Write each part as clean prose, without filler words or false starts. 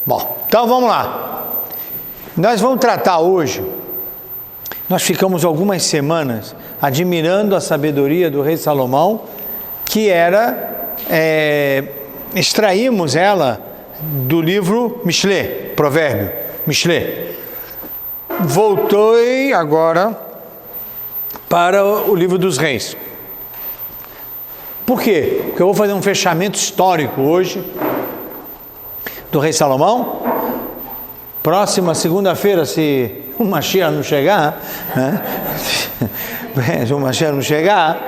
Bom, então vamos lá. Nós vamos tratar hoje, nós ficamos algumas semanas admirando a sabedoria do rei Salomão, que era, extraímos ela do livro Mishlê, provérbio, Mishlê. Voltei agora para o livro dos reis. Por quê? Porque eu vou fazer um fechamento histórico hoje do rei Salomão. Próxima segunda-feira, se o Mashiach não chegar, né? Se o Mashiach não chegar,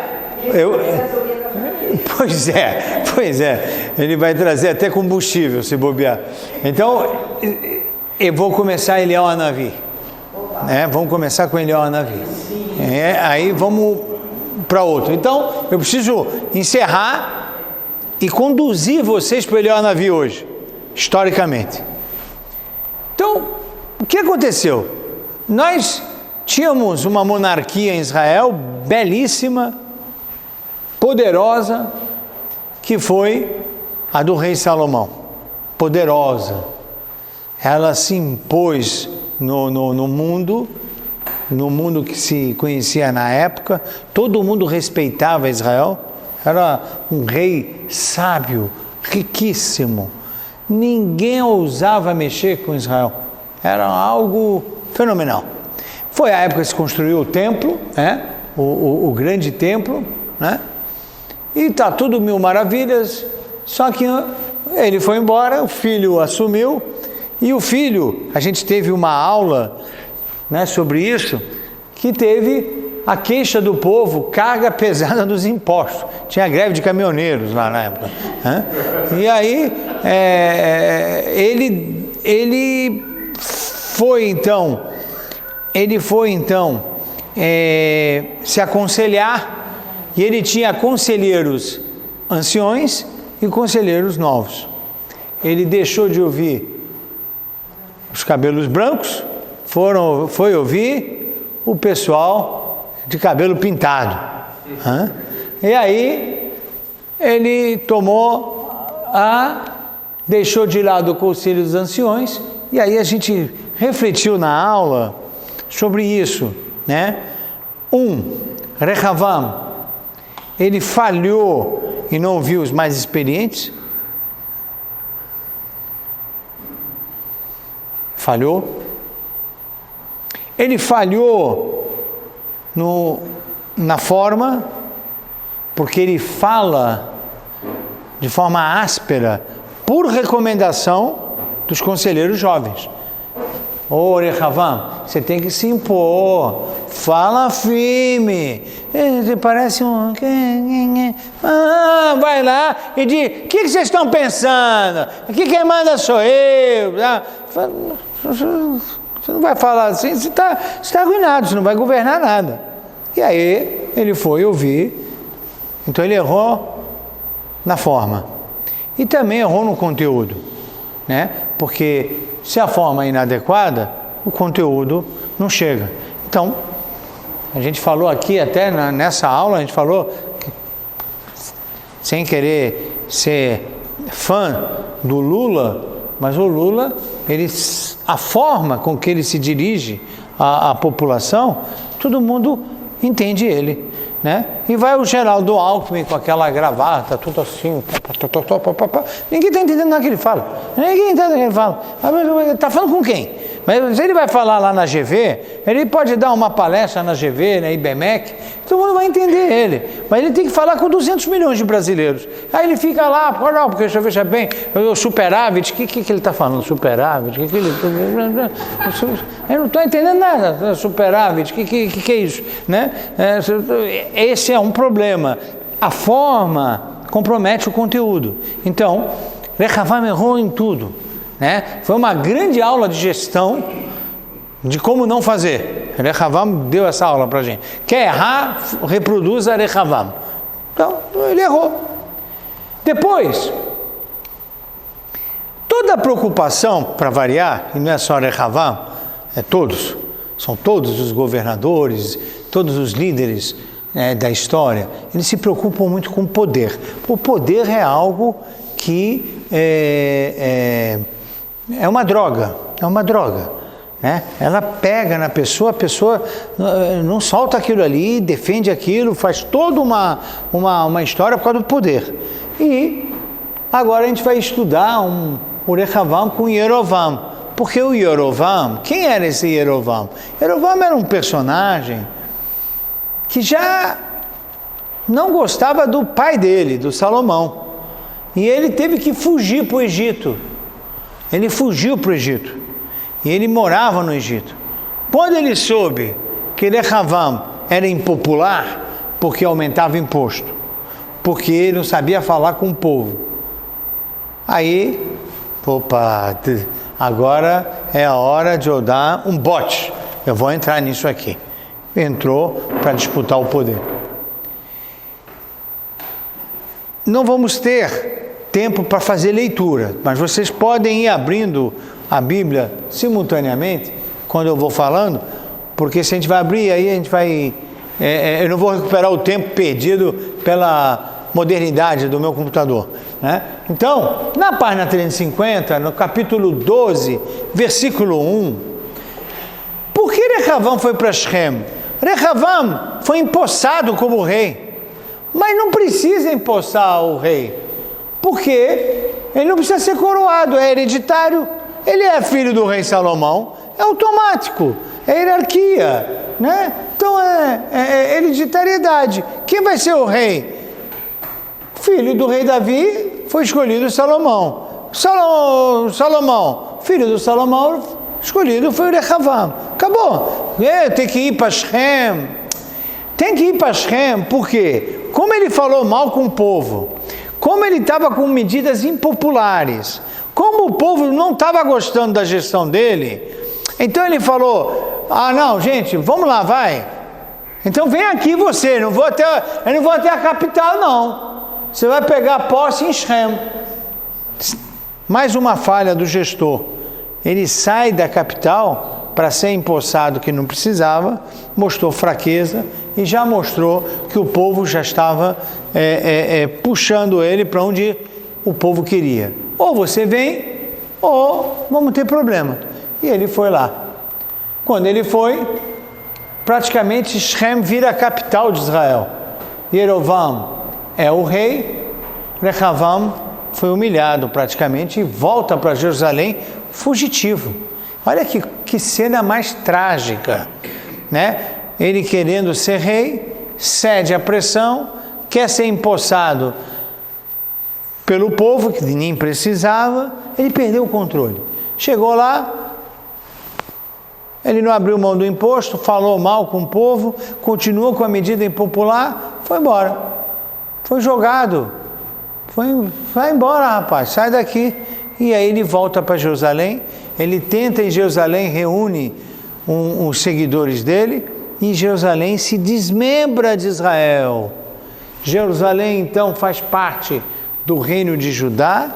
Pois é, ele vai trazer até combustível se bobear. Então, eu vou começar Eliel Hanavi. Vamos começar com Eliel Hanavi. Aí vamos para outro. Então, eu preciso encerrar e conduzir vocês para Eliel Hanavi hoje, historicamente. Então, o que aconteceu? Nós tínhamos uma monarquia em Israel belíssima, poderosa, que foi a do rei Salomão. Poderosa. Ela se impôs no mundo que se conhecia na época. Todo mundo respeitava Israel. Era um rei sábio, riquíssimo. Ninguém ousava mexer com Israel. Era algo fenomenal. Foi a época que se construiu o templo, o grande templo, né? E está tudo mil maravilhas, só que ele foi embora, o filho assumiu, e o filho, a gente teve uma aula, né, sobre isso, que teve a queixa do povo, carga pesada dos impostos. Tinha greve de caminhoneiros lá na época, né? E aí ele foi então se aconselhar. E ele tinha conselheiros anciões e conselheiros novos. Ele deixou de ouvir os cabelos brancos, foi ouvir o pessoal de cabelo pintado. E aí ele deixou de lado o conselho dos anciões, e aí a gente refletiu na aula sobre isso, né? Rehavam, ele falhou e não ouviu os mais experientes. Falhou. Ele falhou na forma, porque ele fala de forma áspera, por recomendação dos conselheiros jovens. Rehavam, você tem que se impor, fala firme, você parece um... vai lá e diz, o que vocês estão pensando? Aqui quem manda sou eu. Você não vai falar assim, você está arruinado, você não vai governar nada. E aí ele foi ouvir, então ele errou na forma. E também errou no conteúdo, né? Porque se a forma é inadequada, o conteúdo não chega. Então, a gente falou aqui, até nessa aula, a gente falou, sem querer ser fã do Lula, mas o Lula, a forma com que ele se dirige à população, todo mundo entende ele, né? E vai o Geraldo Alckmin com aquela gravata, tudo assim, ninguém está entendendo nada que ele fala, está falando com quem? Mas se ele vai falar lá na GV, ele pode dar uma palestra na GV, na IBMEC, todo mundo vai entender ele, mas ele tem que falar com 200 milhões de brasileiros. Aí ele fica lá, porque veja bem, o superávit, o que ele está falando? Superávit? Eu não estou entendendo nada, superávit, o que é isso? Né? Esse é um problema. A forma compromete o conteúdo. Então, Rehavam errou em tudo. Né? Foi uma grande aula de gestão de como não fazer. Rehavam deu essa aula para a gente. Quer errar, reproduza Rehavam. Então, ele errou. Depois, toda a preocupação, para variar, e não é só Rehavam, são todos os governadores, todos os líderes da história, eles se preocupam muito com o poder. O poder é algo que é uma droga, né? Ela pega na pessoa, a pessoa não solta aquilo ali, defende aquilo, faz toda uma história por causa do poder. E agora a gente vai estudar o Rehavam com Yerovam. Porque o Yerovam, quem era esse Yerovam? Yerovam era um personagem que já não gostava do pai dele, do Salomão. E ele teve que fugir para o Egito. Ele fugiu para o Egito. E ele morava no Egito. Quando ele soube que Rehavam era impopular, porque aumentava imposto, porque ele não sabia falar com o povo, aí, opa, agora é a hora de eu dar um bote. Eu vou entrar nisso aqui. Entrou para disputar o poder. Não vamos ter tempo para fazer leitura, mas vocês podem ir abrindo a Bíblia simultaneamente, quando eu vou falando, porque se a gente vai abrir, aí a gente vai... eu não vou recuperar o tempo perdido pela modernidade do meu computador, né? Então, na página 350, no capítulo 12, versículo 1, por que Rehavam foi para Shem? Rehavam foi empossado como rei, mas não precisa empossar o rei, porque ele não precisa ser coroado, é hereditário. Ele é filho do rei Salomão, é automático, é hierarquia, né? Então é hereditariedade. Quem vai ser o rei? Filho do rei Davi, foi escolhido Salomão. Salomão, filho do Salomão, escolhido foi o Rehavam. Acabou. Tem que ir para Shem. Tem que ir para Shem, por quê? Como ele falou mal com o povo, como ele estava com medidas impopulares, como o povo não estava gostando da gestão dele, então ele falou, não, gente, vamos lá, vai. Então vem aqui você, eu não vou até a capital, não. Você vai pegar posse em Shem. Mais uma falha do gestor. Ele sai da capital para ser empossado que não precisava, mostrou fraqueza e já mostrou que o povo já estava puxando ele para onde o povo queria. Ou você vem, ou vamos ter problema. E ele foi lá. Quando ele foi, praticamente Shem vira a capital de Israel. Yerovam é o rei, Rehavam foi humilhado praticamente e volta para Jerusalém fugitivo. Olha que cena mais trágica, né? Ele querendo ser rei, cede à pressão, quer ser empossado pelo povo, que nem precisava, ele perdeu o controle. Chegou lá, ele não abriu mão do imposto, falou mal com o povo, continuou com a medida impopular, foi embora. Foi jogado. Vai embora, rapaz, sai daqui. E aí ele volta para Jerusalém, ele tenta em Jerusalém, reúne os seguidores dele, e Jerusalém se desmembra de Israel. Jerusalém, então, faz parte do reino de Judá,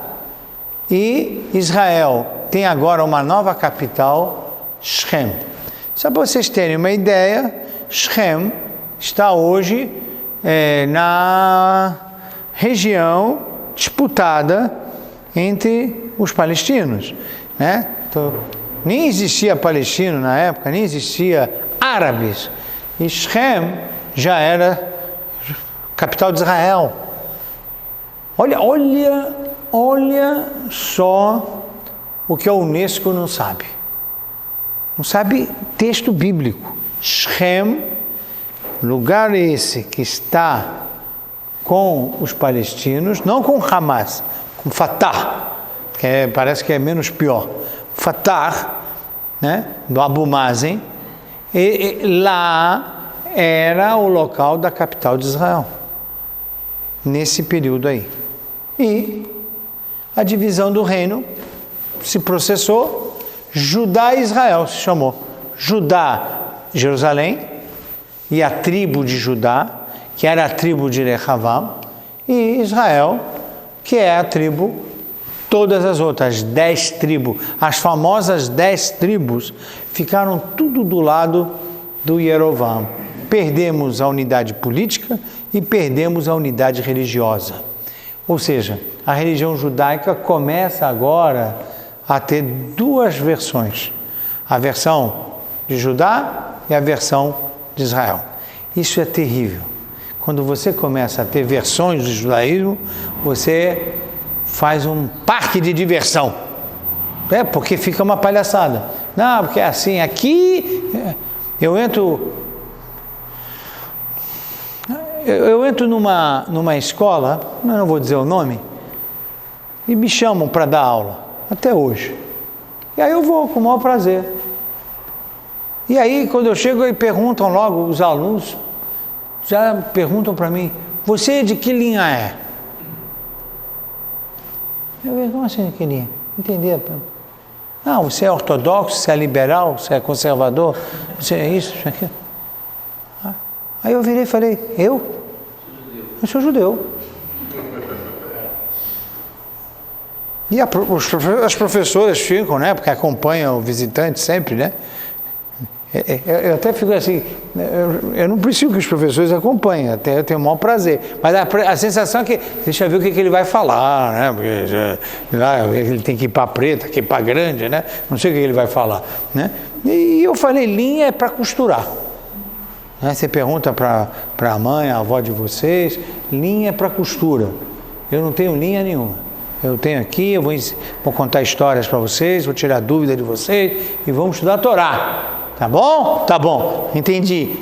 e Israel tem agora uma nova capital, Shem. Só para vocês terem uma ideia, Shem está hoje na região disputada entre os palestinos, né? Então, nem existia palestino na época, nem existia árabes, e Shem já era capital de Israel. Olha só o que a Unesco não sabe. Não sabe texto bíblico. Shem, lugar esse que está com os palestinos, não com Hamas, com Fatah, que parece que é menos pior. Fatah, né, do Abu Mazen, e lá era o local da capital de Israel, nesse período aí. E a divisão do reino se processou, Judá e Israel se chamou. Judá, Jerusalém, e a tribo de Judá, que era a tribo de Rehavam, e Israel, que é a tribo, todas as outras 10 tribos, as famosas 10 tribos, ficaram tudo do lado do Yerovam. Perdemos a unidade política e perdemos a unidade religiosa. Ou seja, a religião judaica começa agora a ter duas versões, a versão de Judá e a versão de Israel. Isso é terrível. Quando você começa a ter versões do judaísmo, você faz um parque de diversão. Porque fica uma palhaçada. Não, porque é assim, aqui eu entro numa escola, eu não vou dizer o nome, e me chamam para dar aula, até hoje. E aí eu vou com o maior prazer. E aí, quando eu chego, aí perguntam logo, os alunos já perguntam para mim, você de que linha é? Eu digo, como assim de que linha? Entendi. Não, você é ortodoxo, você é liberal, você é conservador, você é isso, isso, aquilo. Aí eu virei e falei, eu sou judeu. E as professoras ficam, né, porque acompanham o visitante sempre, né? Eu até fico assim, eu não preciso que os professores acompanhem, até eu tenho o maior prazer, mas a sensação é que, deixa eu ver o que ele vai falar, né, porque ele tem que ir para preta, que ir para grande, né, não sei o que ele vai falar, né, e eu falei, linha é para costurar, né? Você pergunta para a mãe, a avó de vocês, linha é para costura, eu não tenho linha nenhuma. Eu tenho aqui, eu vou contar histórias para vocês, vou tirar dúvida de vocês e vamos estudar a Torá. Tá bom? Tá bom, entendi.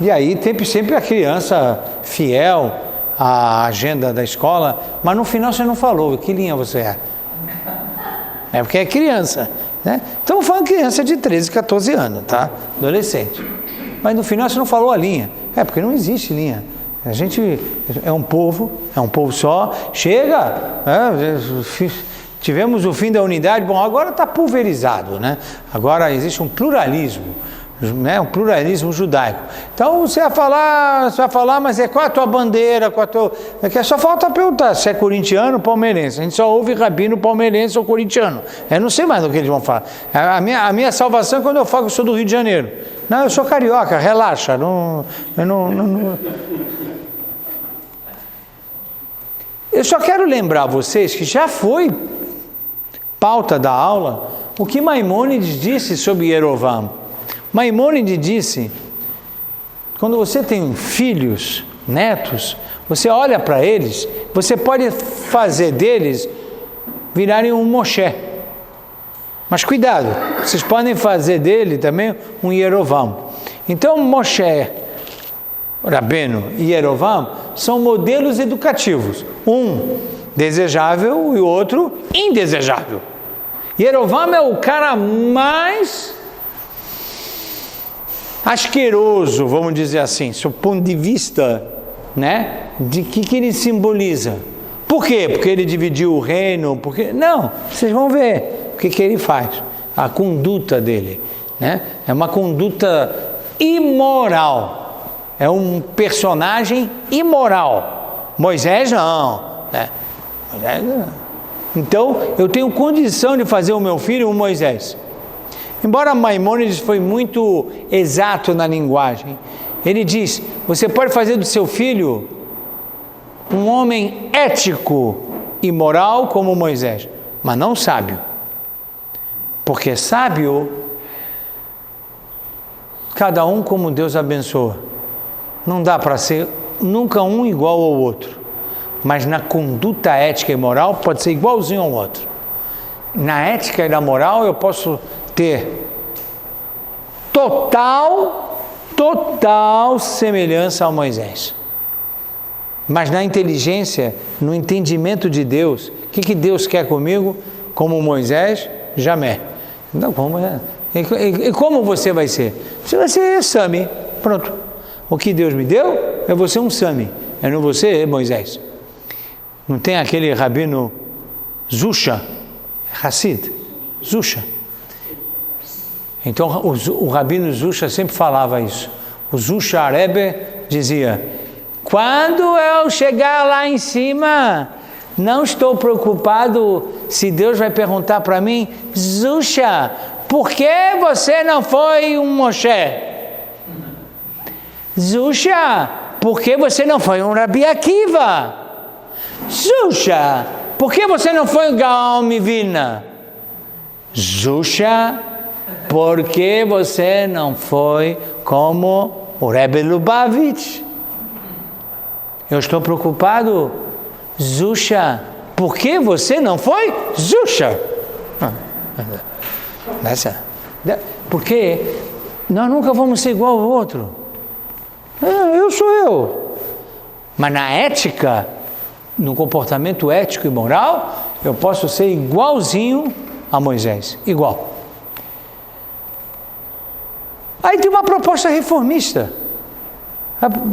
E aí sempre a criança fiel à agenda da escola, mas no final você não falou que linha você é. É porque é criança, né? Então foi uma criança de 13, 14 anos, tá? Adolescente. Mas no final você não falou a linha. É porque não existe linha. A gente é um povo só. Chega! Tivemos o fim da unidade, bom, agora está pulverizado, né? Agora existe um pluralismo, né? Um pluralismo judaico. Então você vai falar, mas qual a tua bandeira? Só falta perguntar se é corintiano ou palmeirense. A gente só ouve rabino palmeirense ou corintiano. Eu não sei mais do que eles vão falar. A minha salvação é quando eu falo que eu sou do Rio de Janeiro. Não, eu sou carioca, relaxa. Eu só quero lembrar vocês que já foi pauta da aula o que Maimônides disse sobre Yerovam. Maimônides disse, quando você tem filhos, netos, você olha para eles, você pode fazer deles virarem um Moshe. Mas cuidado, vocês podem fazer dele também um Yerovam. Então Moshe, Rabbeinu e Yerovam são modelos educativos. Um desejável e o outro indesejável. Yerovam é o cara mais asqueroso, vamos dizer assim, do ponto de vista, né, de que ele simboliza. Por quê? Porque ele dividiu o reino, porque... Não, vocês vão ver o que ele faz, a conduta dele, né? É uma conduta imoral, é um personagem imoral. Moisés não, né? Moisés não. Então, eu tenho condição de fazer o meu filho um Moisés. Embora Maimônides foi muito exato na linguagem, ele diz, você pode fazer do seu filho um homem ético e moral como Moisés, mas não sábio. Porque sábio, cada um como Deus abençoa. Não dá para ser nunca um igual ao outro. Mas na conduta ética e moral pode ser igualzinho ao outro. Na ética e na moral eu posso ter total semelhança a Moisés. Mas na inteligência, no entendimento de Deus, o que Deus quer comigo? Como Moisés, jamais. Então, e como você vai ser? Você vai ser Sami, pronto. O que Deus me deu, eu vou ser um Sami, eu não vou ser Moisés. Não tem aquele rabino Zusha, Hassid, Zusha. Então o rabino Zusha sempre falava isso. O Zusha Rebbe dizia, quando eu chegar lá em cima, não estou preocupado se Deus vai perguntar para mim, Zusha, por que você não foi um Moshe? Zusha, por que você não foi um Rabi Akiva? Zusha, por que você não foi um Gaon Mivina? Zusha, por que você não foi como o Rebbe Lubavitch? Eu estou preocupado. Zusha, por que você não foi? Zusha. Porque nós nunca vamos ser igual ao outro. Eu sou eu. Mas na ética, no comportamento ético e moral, eu posso ser igualzinho a Moisés. Igual. Aí tem uma proposta reformista.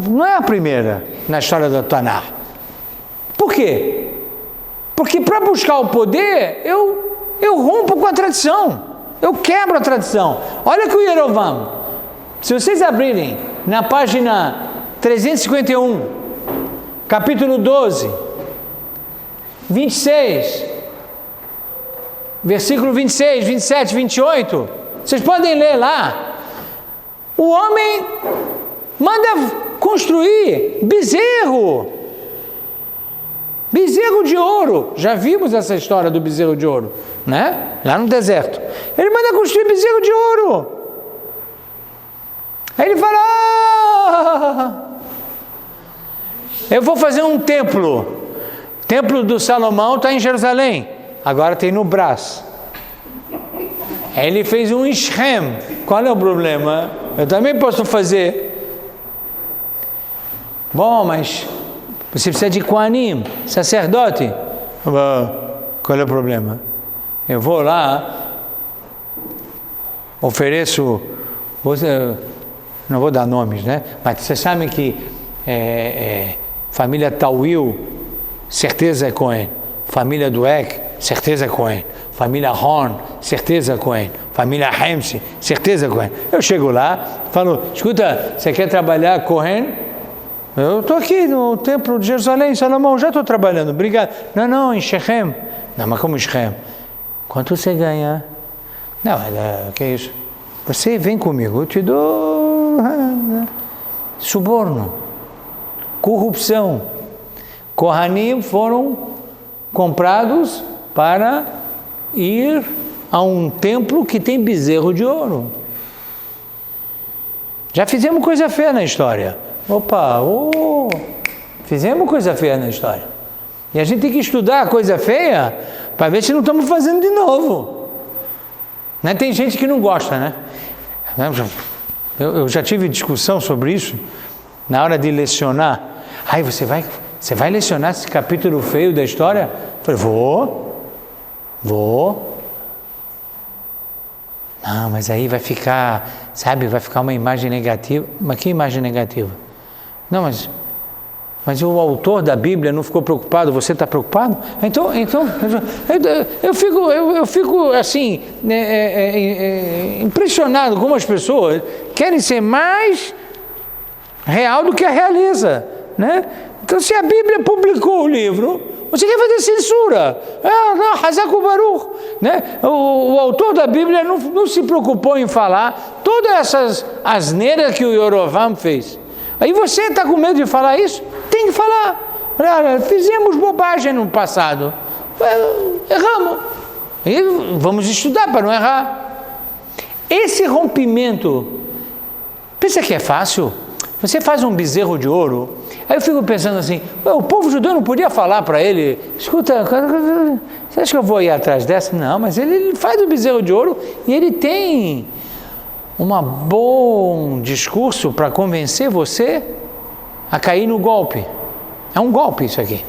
Não é a primeira na história da Taná. Por quê? Porque para buscar o poder, eu rompo com a tradição. Eu quebro a tradição. Olha que o Yerovam, se vocês abrirem na página 351, capítulo 12, 26, versículo 26, 27, 28, vocês podem ler lá. O homem manda construir bezerro de ouro. Já vimos essa história do bezerro de ouro, né? Lá no deserto. Ele manda construir bezerro de ouro. Aí ele fala: eu vou fazer um templo. O templo do Salomão está em Jerusalém. Agora tem no Brás. Aí ele fez um em Shem. Qual é o problema? Eu também posso fazer. Bom, mas você precisa de Kohanim, sacerdote. Qual é o problema? Eu vou lá, ofereço, não vou dar nomes, né? Mas vocês sabem que família Tawil, certeza é Cohen. Família Dueck, certeza é Cohen. Família Horn, certeza é Cohen. Família Hemse, certeza é Cohen. Eu chego lá, falo: escuta, você quer trabalhar Cohen? Eu estou aqui no templo de Jerusalém, Salomão, já estou trabalhando, obrigado. Não, em Shechem. Não, mas como em Shechem? Quanto você ganha? Não, que é isso? Você vem comigo, eu te dou suborno, corrupção. Kohanim foram comprados para ir a um templo que tem bezerro de ouro. Já fizemos coisa feia na história. Fizemos coisa feia na história. E a gente tem que estudar a coisa feia para ver se não estamos fazendo de novo. Né? Tem gente que não gosta, né? Eu já tive discussão sobre isso na hora de lecionar. Aí você vai lecionar esse capítulo feio da história? Eu falei: vou. Não, mas aí vai ficar, vai ficar uma imagem negativa. Mas que imagem negativa? Não, mas o autor da Bíblia não ficou preocupado, você está preocupado? Então eu fico assim, impressionado como as pessoas querem ser mais real do que a realeza, né? Então, se a Bíblia publicou o livro, você quer fazer censura? Hazaku Baruch, né? O autor da Bíblia não se preocupou em falar todas essas asneiras que o Yerovam fez. Aí você está com medo de falar isso? Tem que falar. Olha, fizemos bobagem no passado. Erramos. E vamos estudar para não errar. Esse rompimento, pensa que é fácil? Você faz um bezerro de ouro. Aí eu fico pensando assim: o povo judeu não podia falar para ele: escuta, você acha que eu vou ir atrás dessa? Não, mas ele faz o bezerro de ouro e ele tem um bom discurso para convencer você a cair no golpe. É um golpe isso aqui.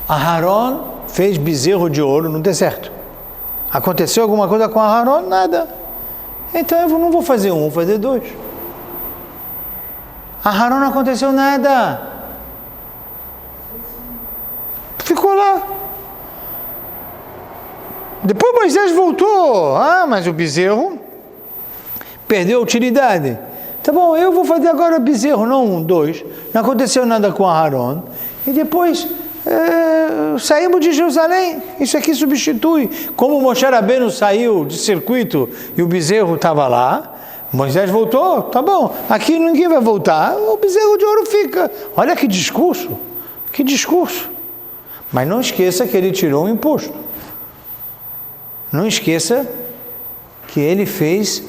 Aharon fez bezerro de ouro no deserto. Aconteceu alguma coisa com Aharon? Nada. Então eu não vou fazer um, vou fazer dois. Aharon não aconteceu nada. Ficou lá. Depois Moisés voltou. Mas o bezerro perdeu a utilidade. Tá bom, eu vou fazer agora bezerro, não um, dois. Não aconteceu nada com Aharon. E depois saímos de Jerusalém. Isso aqui substitui. Como Moshe Rabbeinu saiu de circuito e o bezerro estava lá, Moisés voltou, tá bom. Aqui ninguém vai voltar. O bezerro de ouro fica. Olha que discurso. Que discurso. Mas não esqueça que ele tirou um imposto. Não esqueça que ele fez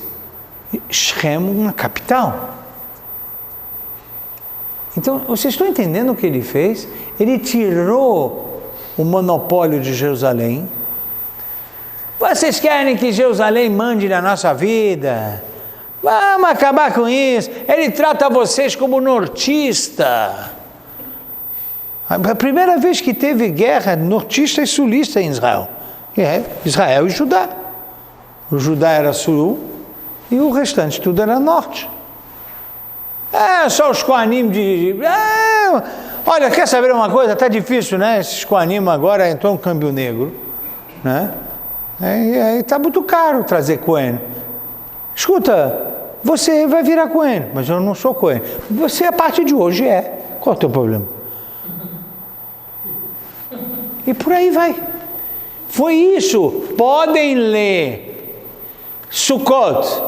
Shem uma capital. Então, vocês estão entendendo o que ele fez? Ele tirou o monopólio de Jerusalém. Vocês querem que Jerusalém mande na nossa vida? Vamos acabar com isso. Ele trata vocês como nortista. A primeira vez que teve guerra nortista e sulista em Israel. Israel e Judá. O Judá era sul e o restante tudo era norte. Só os Kohanim de... olha, quer saber uma coisa? Está difícil, né? Esses Kohanim agora entrou um câmbio negro, né? Está muito caro trazer Kohen. Escuta, você vai virar Kohen, mas eu não sou Kohen. Você, a partir de hoje, é. Qual é o teu problema? E por aí vai. Foi isso. Podem ler Sukkot,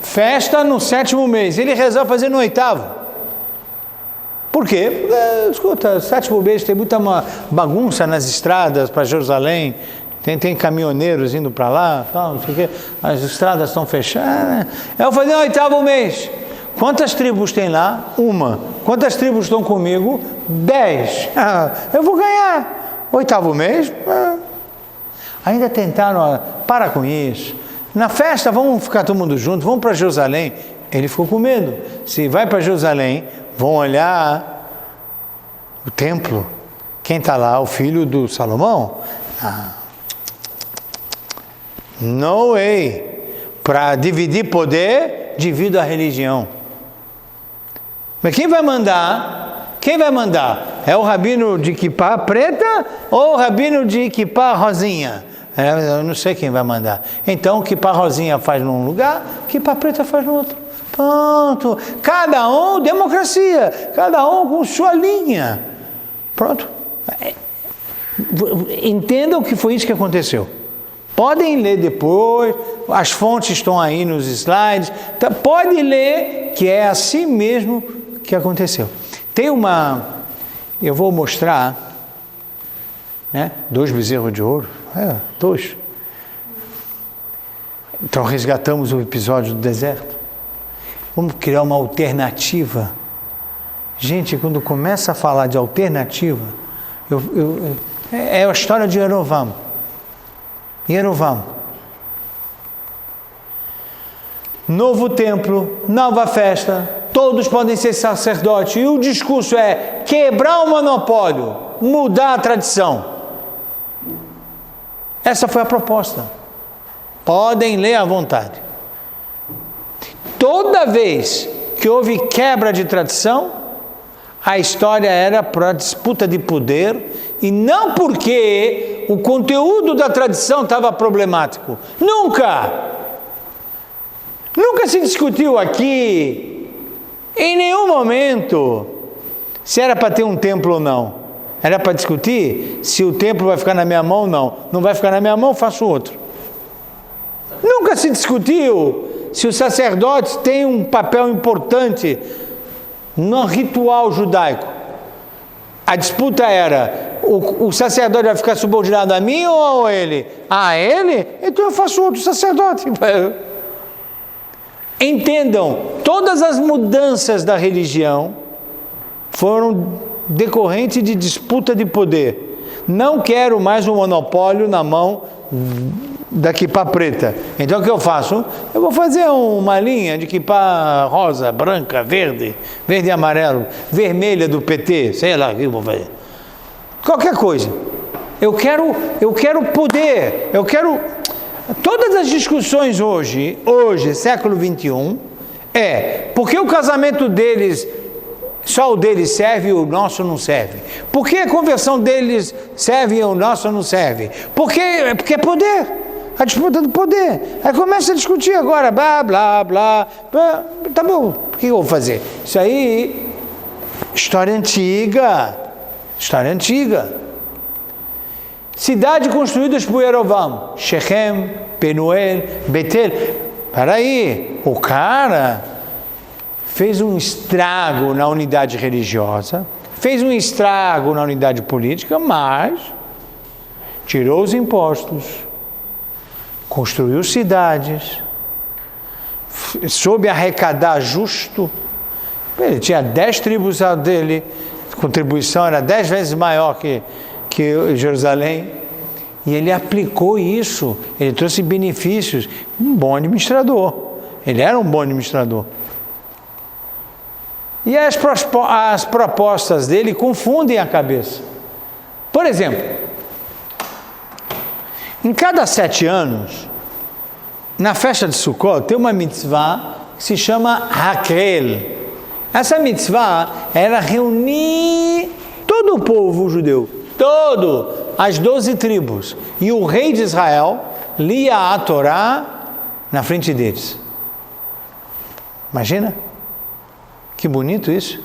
festa no 7º mês. Ele resolve fazer no 8º. Por quê? Escuta, 7º mês tem muita bagunça nas estradas para Jerusalém. Tem caminhoneiros indo para lá, tal, não sei o quê. As estradas estão fechadas. Eu vou fazer no 8º mês. Quantas tribos tem lá? 1. Quantas tribos estão comigo? 10. Eu vou ganhar. 8º mês? Ainda tentaram, para com isso. Na festa, vamos ficar todo mundo junto, vamos para Jerusalém. Ele ficou com medo. Se vai para Jerusalém, vão olhar o templo. Quem está lá? O filho do Salomão? No way. Para dividir poder, divida a religião. Mas quem vai mandar? Quem vai mandar? É o rabino de kippá preta ou o rabino de kippá rosinha? Eu não sei quem vai mandar. Então, kippá rosinha faz num lugar, kippá preta faz no outro. Pronto. Cada um, democracia. Cada um com sua linha. Pronto. Entendam que foi isso que aconteceu. Podem ler depois, as fontes estão aí nos slides. Então, pode ler que é assim mesmo que aconteceu. Tem eu vou mostrar, né, 2 bezerros de ouro. 2. Então resgatamos o episódio do deserto. Vamos criar uma alternativa. Gente, quando começa a falar de alternativa, é a história de Yerovam. Novo templo, nova festa, todos podem ser sacerdotes. E o discurso é quebrar o monopólio, mudar a tradição. Essa foi a proposta. Podem ler à vontade. Toda vez que houve quebra de tradição, a história era para disputa de poder e não porque o conteúdo da tradição estava problemático. Nunca se discutiu aqui, em nenhum momento, se era para ter um templo ou não. Era para discutir se o templo vai ficar na minha mão ou não. Não vai ficar na minha mão, faço outro. Nunca se discutiu se os sacerdotes têm um papel importante no ritual judaico. A disputa era, o sacerdote vai ficar subordinado a mim ou a ele? A ele? Então eu faço outro sacerdote. Entendam, todas as mudanças da religião foram decorrentes de disputa de poder. Não quero mais um monopólio na mão da kippá preta. Então o que eu faço? Eu vou fazer uma linha de kippá rosa, branca, verde e amarelo, vermelha do PT, sei lá o que eu vou fazer. Qualquer coisa. Eu quero poder, todas as discussões hoje, século 21, porque o casamento deles, só o deles serve e o nosso não serve? Por que a conversão deles serve e o nosso não serve? Porque é poder, a disputa do poder. Aí começa a discutir agora, blá, blá, blá, blá. Tá bom, o que eu vou fazer? Isso aí, história antiga. Cidade construídas por Yerovam, Shechem, Penuel, Betel. Peraí, o cara fez um estrago na unidade religiosa, fez um estrago na unidade política, mas tirou os impostos, construiu cidades, soube arrecadar justo. Ele tinha 10 tribos dele, a contribuição era 10 vezes maior que Jerusalém, e ele aplicou isso, ele trouxe benefícios. Um bom administrador, ele era um bom administrador. E as propostas dele confundem a cabeça. Por exemplo, em cada 7 anos, na festa de Sukkot, tem uma mitzvah que se chama Hakrel. Essa mitzvah era reunir todo o povo judeu, as 12 tribos, e o rei de Israel lia a Torá na frente deles. Imagina? Que bonito isso,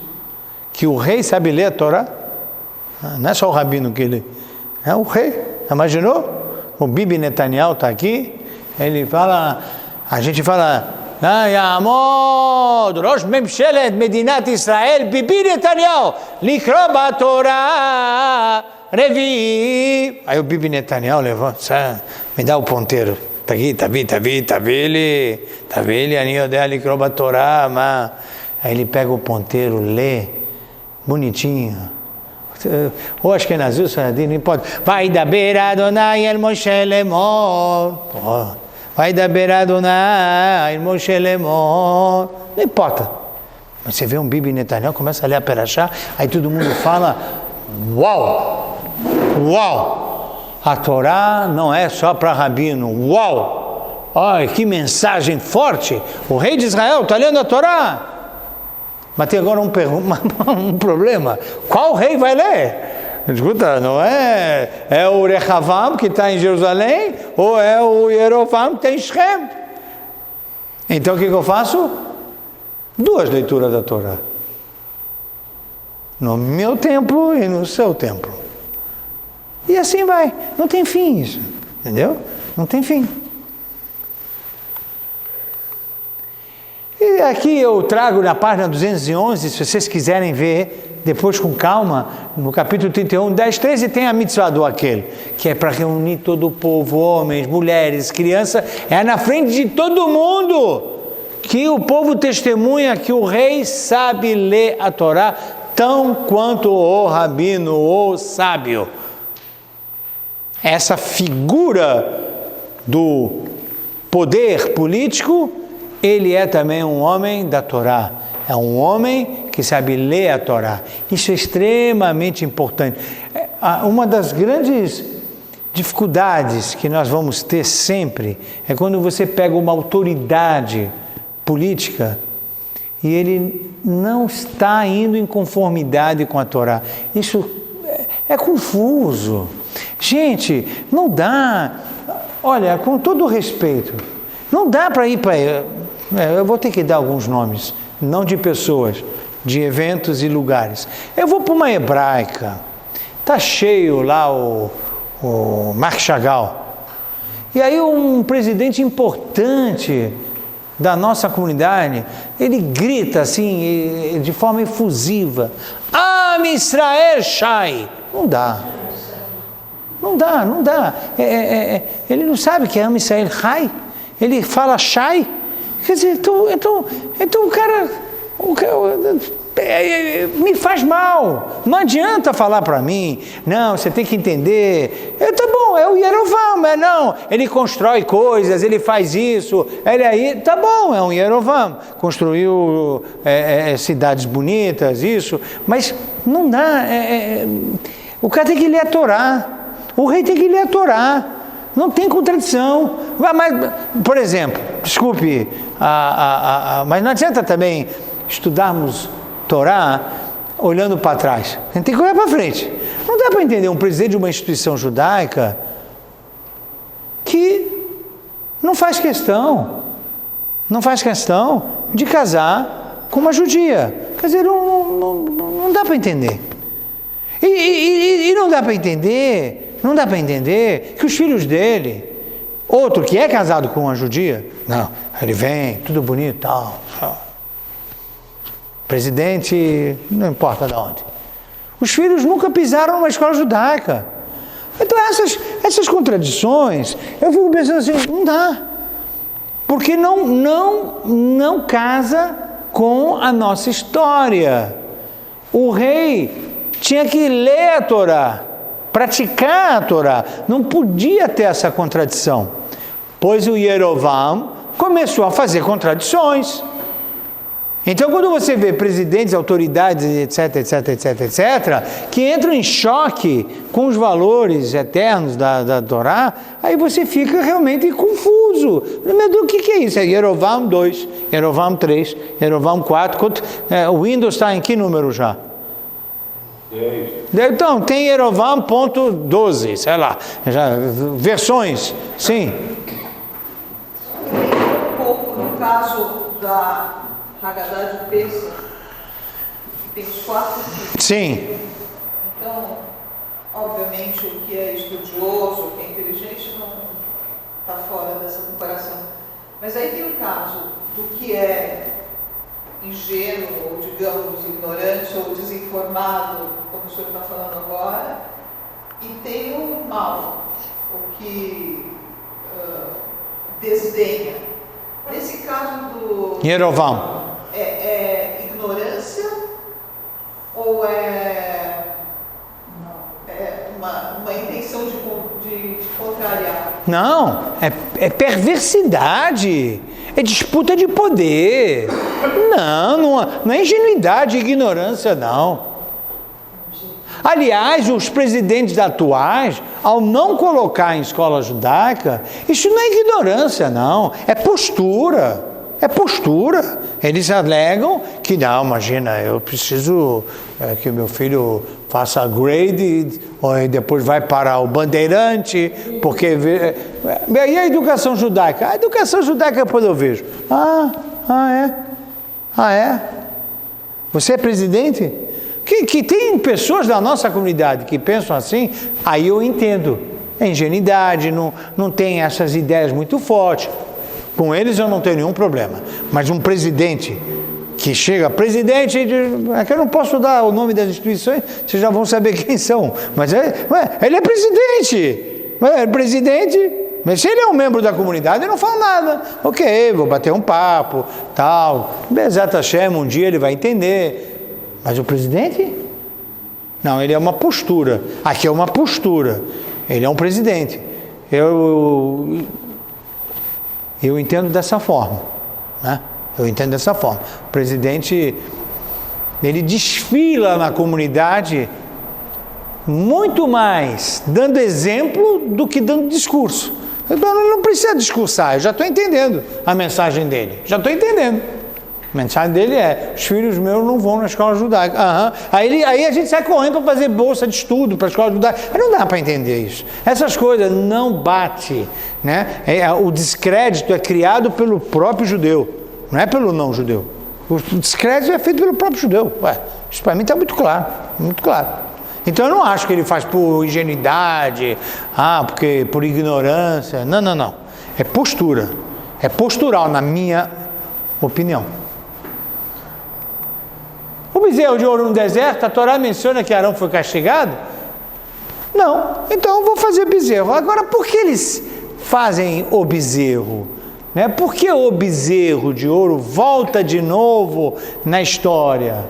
que o rei sabe ler a Torá. Não é só o rabino que lê, é o rei. Imaginou? O Bibi Netanyahu está aqui, ele fala, a gente fala, Ya'amod Rosh Memshelet Medinat Israel Bibi Netanyahu Likro Batorá Revi. Aí o Bibi Netanyahu levanta, me dá o ponteiro. Tá aqui, tá vendo, Ani Odea Likro Batorá, mas aí ele pega o ponteiro, lê, bonitinho. Ou acho que é Nazil, não importa. Vai da beira Adonai el Moshe Lemor. Vai da beira Adonai el Moshe Lemor. Não importa. Mas você vê um Bibi Netanyahu, começa a ler a Perashá, aí todo mundo fala, uau! A Torá não é só para rabino, uau! Ai, que mensagem forte! O rei de Israel está lendo a Torá. Mas tem agora um problema. Qual rei vai ler? Escuta, não é o Rehavam que está em Jerusalém, ou é o Yerovam que está em Shem. Então o que eu faço? 2 leituras da Torá. No meu templo e no seu templo. E assim vai. Não tem fim isso. Entendeu? Não tem fim. E aqui eu trago na página 211, se vocês quiserem ver, depois com calma, no capítulo 31, 10, 13, tem a mitzvah do aquele, que é para reunir todo o povo, homens, mulheres, crianças, é na frente de todo mundo, que o povo testemunha que o rei sabe ler a Torá, tão quanto o rabino, o sábio. Essa figura do poder político, ele é também um homem da Torá, é um homem que sabe ler a Torá. Isso é extremamente importante. Uma das grandes dificuldades que nós vamos ter sempre é quando você pega uma autoridade política e ele não está indo em conformidade com a Torá. Isso é confuso. Gente, não dá, olha, com todo respeito, não dá para ir para... Eu vou ter que dar alguns nomes, não de pessoas, de eventos e lugares. Eu vou para uma hebraica, está cheio lá o Marc Chagall, e aí um presidente importante da nossa comunidade, ele grita assim, de forma efusiva, Am Israel Shai. Não dá. Ele não sabe que é Am Israel Shai. Ele fala Shai. Quer dizer, então o cara me faz mal. Não adianta falar para mim, não, você tem que entender. Tá bom, é o Yerovam, mas não, ele constrói coisas, ele faz isso, ele aí, tá bom, é um Yerovam, construiu cidades bonitas, isso, mas não dá, o cara tem que ler a Torá, o rei tem que ler a Torá. Não tem contradição. Mas, por exemplo, desculpe, mas não adianta também estudarmos Torá olhando para trás. A gente tem que olhar para frente. Não dá para entender um presidente de uma instituição judaica que não faz questão de casar com uma judia. Quer dizer, não dá para entender. E não dá para entender... Não dá para entender que os filhos dele, outro que é casado com uma judia, não, ele vem, tudo bonito, tal, presidente, não importa de onde. Os filhos nunca pisaram numa escola judaica. Então Essas contradições, eu fico pensando assim, não dá. Porque não casa com a nossa história. O rei tinha que ler a Torá, praticar a Torá. Não podia ter essa contradição. Pois o Yerovam começou a fazer contradições. Então, quando você vê presidentes, autoridades, etc., que entram em choque com os valores eternos da Torá, aí você fica realmente confuso. Mas o que é isso? É Yerovam 2, Yerovam 3, Yerovam 4. O Windows está em que número já? 10. Então, tem Yerovam.12, sei lá, versões, sim. Um pouco no caso da Haggadah de Pesach, tem os 4 tipos. Sim. Então, obviamente, o que é estudioso, o que é inteligente, não está fora dessa comparação. Mas aí tem o caso do que é ingênuo, ou digamos, ignorante ou desinformado, como o senhor está falando agora, e tem o mal, o que desdenha. Nesse caso do Yerovam. É ignorância ou é uma intenção de contrariar? Não, é perversidade, é disputa de poder. Não é ingenuidade e ignorância, não. Aliás, os presidentes atuais, ao não colocar em escola judaica, isso não é ignorância, não, é postura. É postura. Eles alegam que não, imagina, eu preciso que o meu filho faça grade, ou depois vai para o bandeirante, porque... E a educação judaica? A educação judaica, depois eu vejo. É? Você é presidente? Que tem pessoas da nossa comunidade que pensam assim, aí eu entendo. É ingenuidade, não tem essas ideias muito fortes. Com eles eu não tenho nenhum problema. Mas um presidente que chega, presidente, é que eu não posso dar o nome das instituições, vocês já vão saber quem são. Mas ele é presidente. Mas se ele é um membro da comunidade, eu não falo nada. Ok, vou bater um papo, tal. Bezat Hashem, um dia ele vai entender. Mas o presidente? Não, ele é uma postura. Aqui é uma postura. Ele é um presidente. Eu entendo dessa forma, né? Eu entendo dessa forma. O presidente, ele desfila na comunidade muito mais dando exemplo do que dando discurso. Então, não precisa discursar, eu já estou entendendo a mensagem dele. Já estou entendendo. A mensagem dele é: os filhos meus não vão na escola judaica. Aí a gente sai correndo para fazer bolsa de estudo para a escola judaica. Aí não dá para entender isso. Essas coisas não bate, né? O descrédito é criado pelo próprio judeu, não é pelo não judeu. O descrédito é feito pelo próprio judeu. Isso para mim está muito claro, muito claro. Então eu não acho que ele faz por ingenuidade, porque por ignorância. Não. É postura. É postural, na minha opinião. O bezerro de ouro no deserto, a Torá menciona que Arão foi castigado? Não. Então eu vou fazer bezerro. Agora, por que eles fazem o bezerro? Né? Por que o bezerro de ouro volta de novo na história?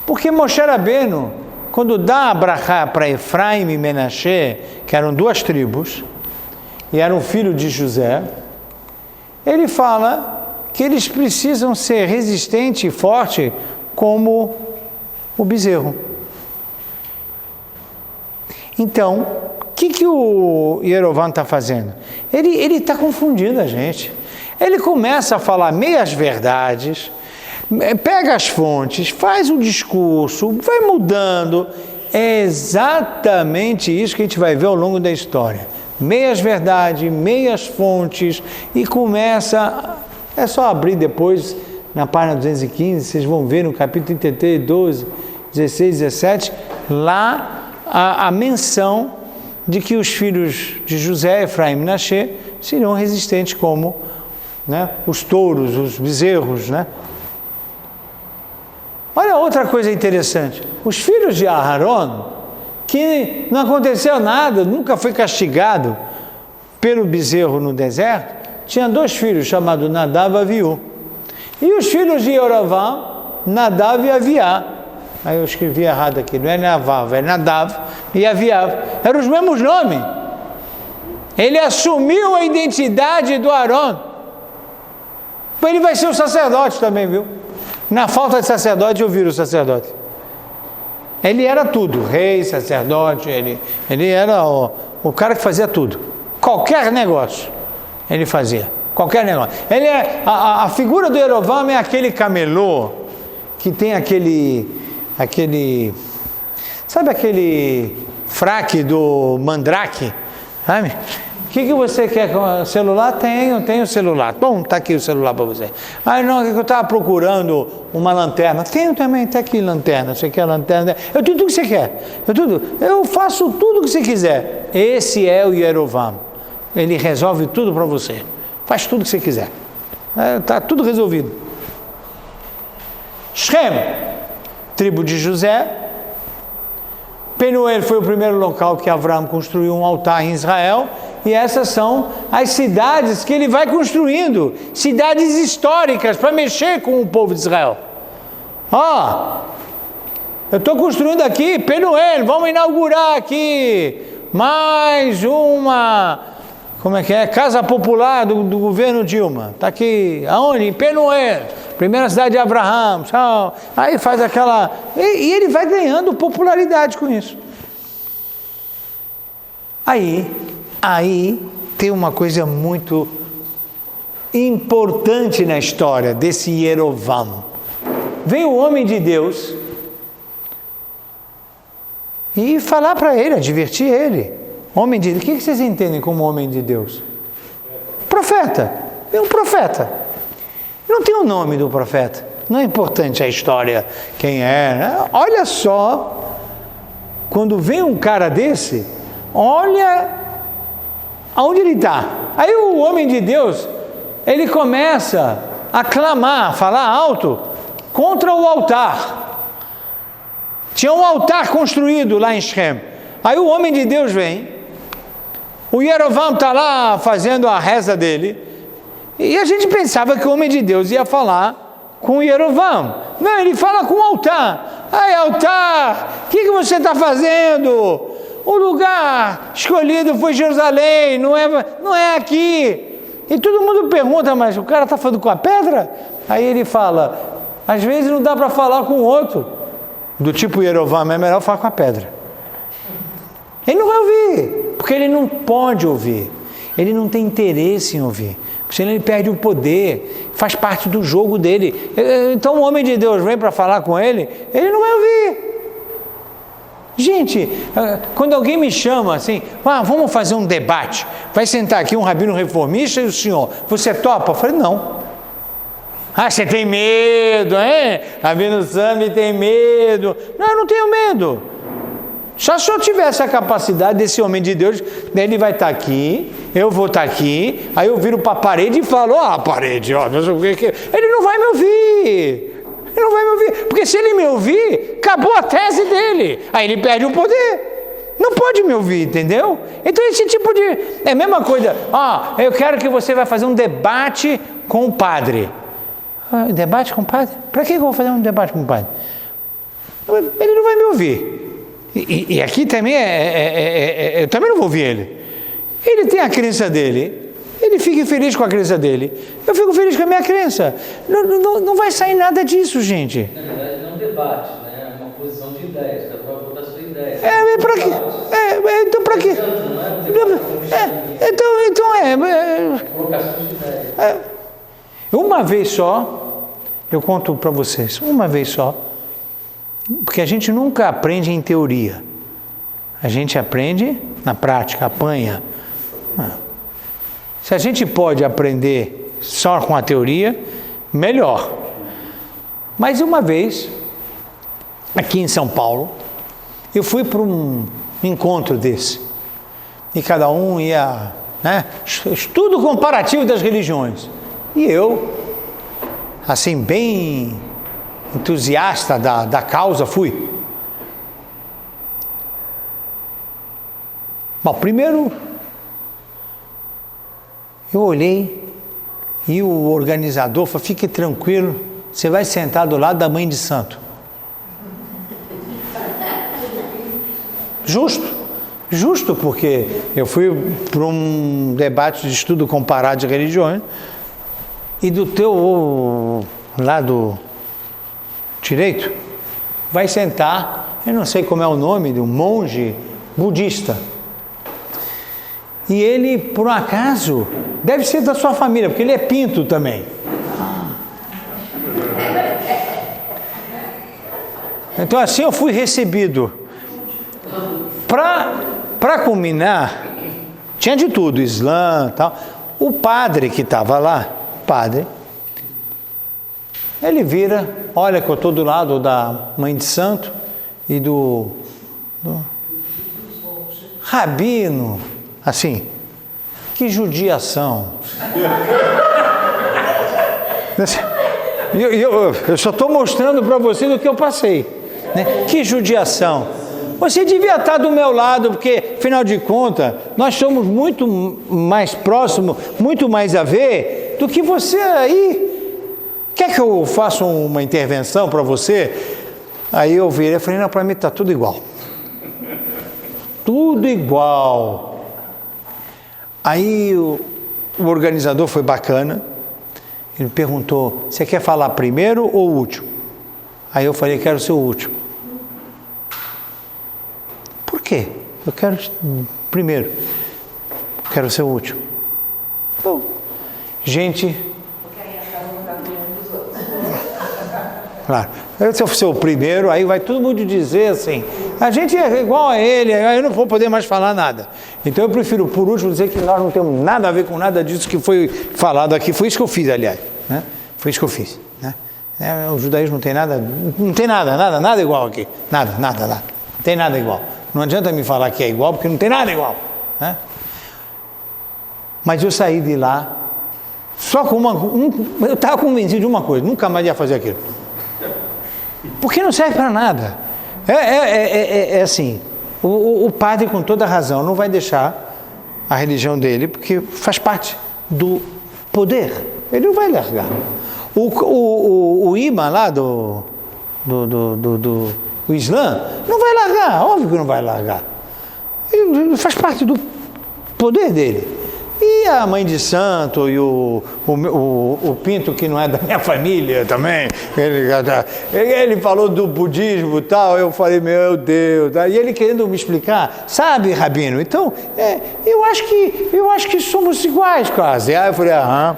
Porque Moshe Rabbeinu, quando dá a brachá para Efraim e Menashe, que eram 2 tribos, e eram filhos de José, ele fala que eles precisam ser resistentes e fortes como o bezerro. Então, o que o Yerovam está fazendo? Ele está confundindo a gente. Ele começa a falar meias verdades, pega as fontes, faz o discurso, vai mudando. É exatamente isso que a gente vai ver ao longo da história. Meias verdades, meias fontes, e começa... É só abrir depois... Na página 215, vocês vão ver no capítulo 33, 12, 16, 17, lá a menção de que os filhos de José, Efraim e Menashe seriam resistentes como, né, os touros, os bezerros, né? Olha outra coisa interessante. Os filhos de Aharon, que não aconteceu nada, nunca foi castigado pelo bezerro no deserto, tinha 2 filhos chamados Nadav e Aviú. E os filhos de Yerovam, Nadav e Aviá. Aí eu escrevi errado aqui, não é Navav, é Nadav e Aviá. Eram os mesmos nomes. Ele assumiu a identidade do Arão. Ele vai ser o sacerdote também, viu? Na falta de sacerdote, eu viro o sacerdote. Ele era tudo, rei, sacerdote, ele era o cara que fazia tudo. Qualquer negócio ele fazia, qualquer negócio. Ele a figura do Yerovam é aquele camelô que tem aquele, sabe aquele fraque do Mandrake, sabe? O que você quer com o celular? Tenho celular. Bom, está aqui o celular para você. Ah, não, eu estava procurando uma lanterna. Tenho também, está aqui lanterna. Você quer lanterna? Eu tenho tudo que você quer. Eu faço tudo que você quiser. Esse é o Yerovam. Ele resolve tudo para você. Faz tudo que você quiser. Está tudo resolvido. Shem, tribo de José. Penuel foi o primeiro local que Abraão construiu um altar em Israel. E essas são as cidades que ele vai construindo, cidades históricas para mexer com o povo de Israel. Eu estou construindo aqui Penuel, vamos inaugurar aqui mais uma, casa popular do governo Dilma. Está aqui, aonde? Em Penuel, primeira cidade de Abraão. Aí faz aquela, e ele vai ganhando popularidade com isso. Aí tem uma coisa muito importante na história desse Yerovam. Vem o homem de Deus e falar para ele, advertir ele. Homem de Deus, o que vocês entendem como homem de Deus? Profeta. É um profeta. Não tem o nome do profeta. Não é importante a história, quem é. Né? Olha só, quando vem um cara desse, olha aonde ele está. Aí o homem de Deus, ele começa a clamar, a falar alto contra o altar. Tinha um altar construído lá em Shem. Aí o homem de Deus vem, o Yerovam está lá fazendo a reza dele, e a gente pensava que o homem de Deus ia falar com o Yerovam. Não, ele fala com o altar. Aí, altar, o que você está fazendo? O lugar escolhido foi Jerusalém, não é aqui. E todo mundo pergunta, mas o cara está falando com a pedra? Aí ele fala, às vezes não dá para falar com o outro. Do tipo Yerovam, é melhor falar com a pedra. Ele não vai ouvir, porque ele não pode ouvir. Ele não tem interesse em ouvir. Senão ele perde o poder, faz parte do jogo dele. Então o homem de Deus vem para falar com ele, ele não vai ouvir. Gente, quando alguém me chama assim, vamos fazer um debate, vai sentar aqui um rabino reformista e o senhor, você topa? Eu falei, não. Você tem medo, hein? Rabino Sami tem medo. Não, eu não tenho medo. Só se eu tivesse a capacidade desse homem de Deus, ele vai estar aqui, eu vou estar aqui, aí eu viro para a parede e falo, parede, ele não vai me ouvir. Ele não vai me ouvir, porque se ele me ouvir, acabou a tese dele, aí ele perde o poder, não pode me ouvir, entendeu? Então esse tipo de, é a mesma coisa, eu quero que você vai fazer um debate com o padre. Debate com o padre? Para que eu vou fazer um debate com o padre? Ele não vai me ouvir, e aqui também eu também não vou ouvir ele tem a crença dele, ele fica feliz com a crença dele, eu fico feliz com a minha crença. Não vai sair nada disso, gente. Na verdade, não é um debate, né? É uma posição de ideias, cada um vai botar a sua ideia. Para quê? Então para quê? Colocação de ideias. Uma vez só, eu conto para vocês, uma vez só, porque a gente nunca aprende em teoria, a gente aprende na prática, apanha. Se a gente pode aprender só com a teoria, melhor. Mas uma vez, aqui em São Paulo, eu fui para um encontro desse. E cada um ia, estudo comparativo das religiões. E eu, assim, bem entusiasta da causa, fui. Bom, primeiro, eu olhei e o organizador falou, fique tranquilo, você vai sentar do lado da mãe de santo. Justo, porque eu fui para um debate de estudo comparado de religiões e do teu lado direito vai sentar, eu não sei como é o nome, de um monge budista. E ele, por um acaso, deve ser da sua família, porque ele é pinto também. Então assim eu fui recebido. Para culminar, tinha de tudo, Islã e tal. O padre que estava lá, ele vira, olha que eu estou do lado da mãe de santo e do rabino, assim, que judiação. Eu só estou mostrando para vocês o que eu passei, né? Que judiação. Você devia estar do meu lado, porque, afinal de contas, nós somos muito mais próximos, muito mais a ver do que você aí. Quer que eu faça uma intervenção para você? Aí eu virei e falei, não, para mim está tudo igual. Tudo igual. Aí o organizador foi bacana, ele perguntou, você quer falar primeiro ou último? Aí eu falei, quero ser o último. Por quê? Eu quero primeiro, quero ser o último. Bom, gente, claro, se eu for o primeiro, aí vai todo mundo dizer assim, a gente é igual a ele, aí eu não vou poder mais falar nada. Então eu prefiro, por último, dizer que nós não temos nada a ver com nada disso que foi falado aqui. Foi isso que eu fiz, aliás, né? Foi isso que eu fiz, né? O judaísmo não tem nada igual aqui. Nada. Não tem nada igual. Não adianta me falar que é igual, porque não tem nada igual, né? Mas eu saí de lá só com eu estava convencido de uma coisa, nunca mais ia fazer aquilo. Porque não serve para nada. É assim, o padre, com toda razão, não vai deixar a religião dele, porque faz parte do poder. Ele não vai largar. O imã lá do Islã não vai largar, óbvio que não vai largar. Ele faz parte do poder dele. E a mãe de santo e o pinto, que não é da minha família também, ele falou do budismo e tal, eu falei, meu Deus, e ele querendo me explicar, sabe, rabino, então, eu acho que somos iguais quase. Aí eu falei, aham,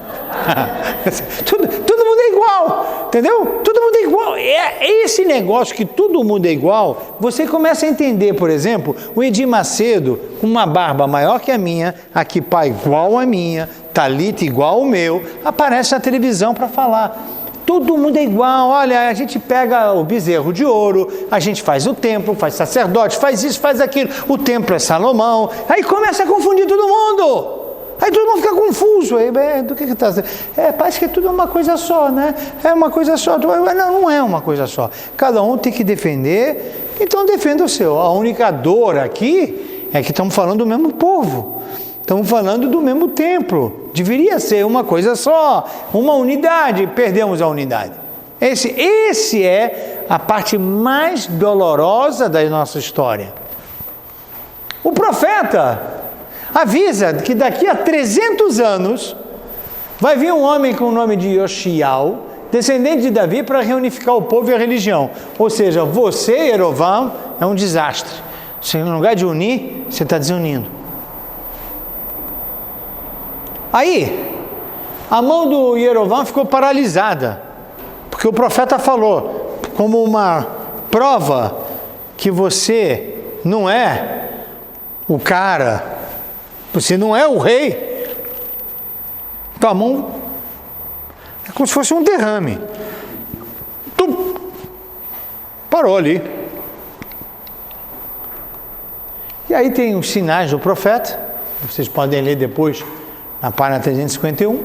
todo mundo é igual, entendeu? Todo mundo é igual. É esse negócio que todo mundo é igual, você começa a entender, por exemplo, o Edir Macedo, com uma barba maior que a minha, a kippah igual a minha, talita igual o meu, aparece na televisão para falar. Todo mundo é igual. Olha, a gente pega o bezerro de ouro, a gente faz o templo, faz sacerdote, faz isso, faz aquilo, o templo é Salomão, aí começa a confundir todo mundo. Aí todo mundo fica confuso. Aí, do que está? Parece que é tudo uma coisa só, né? É uma coisa só. Não é uma coisa só. Cada um tem que defender, então defenda o seu. A única dor aqui é que estamos falando do mesmo povo. Estamos falando do mesmo templo. Deveria ser uma coisa só, uma unidade. Perdemos a unidade. Esse é a parte mais dolorosa da nossa história. O profeta avisa que daqui a 300 anos vai vir um homem com o nome de Yoshiao, descendente de Davi, para reunificar o povo e a religião. Ou seja, você, Yerovam, é um desastre. Você, no lugar de unir, você está desunindo. Aí, a mão do Yerovam ficou paralisada, porque o profeta falou, como uma prova que você não é o cara, você não é o rei. Tua mão é como se fosse um derrame. Parou ali. E aí tem os sinais do profeta, vocês podem ler depois na página 351.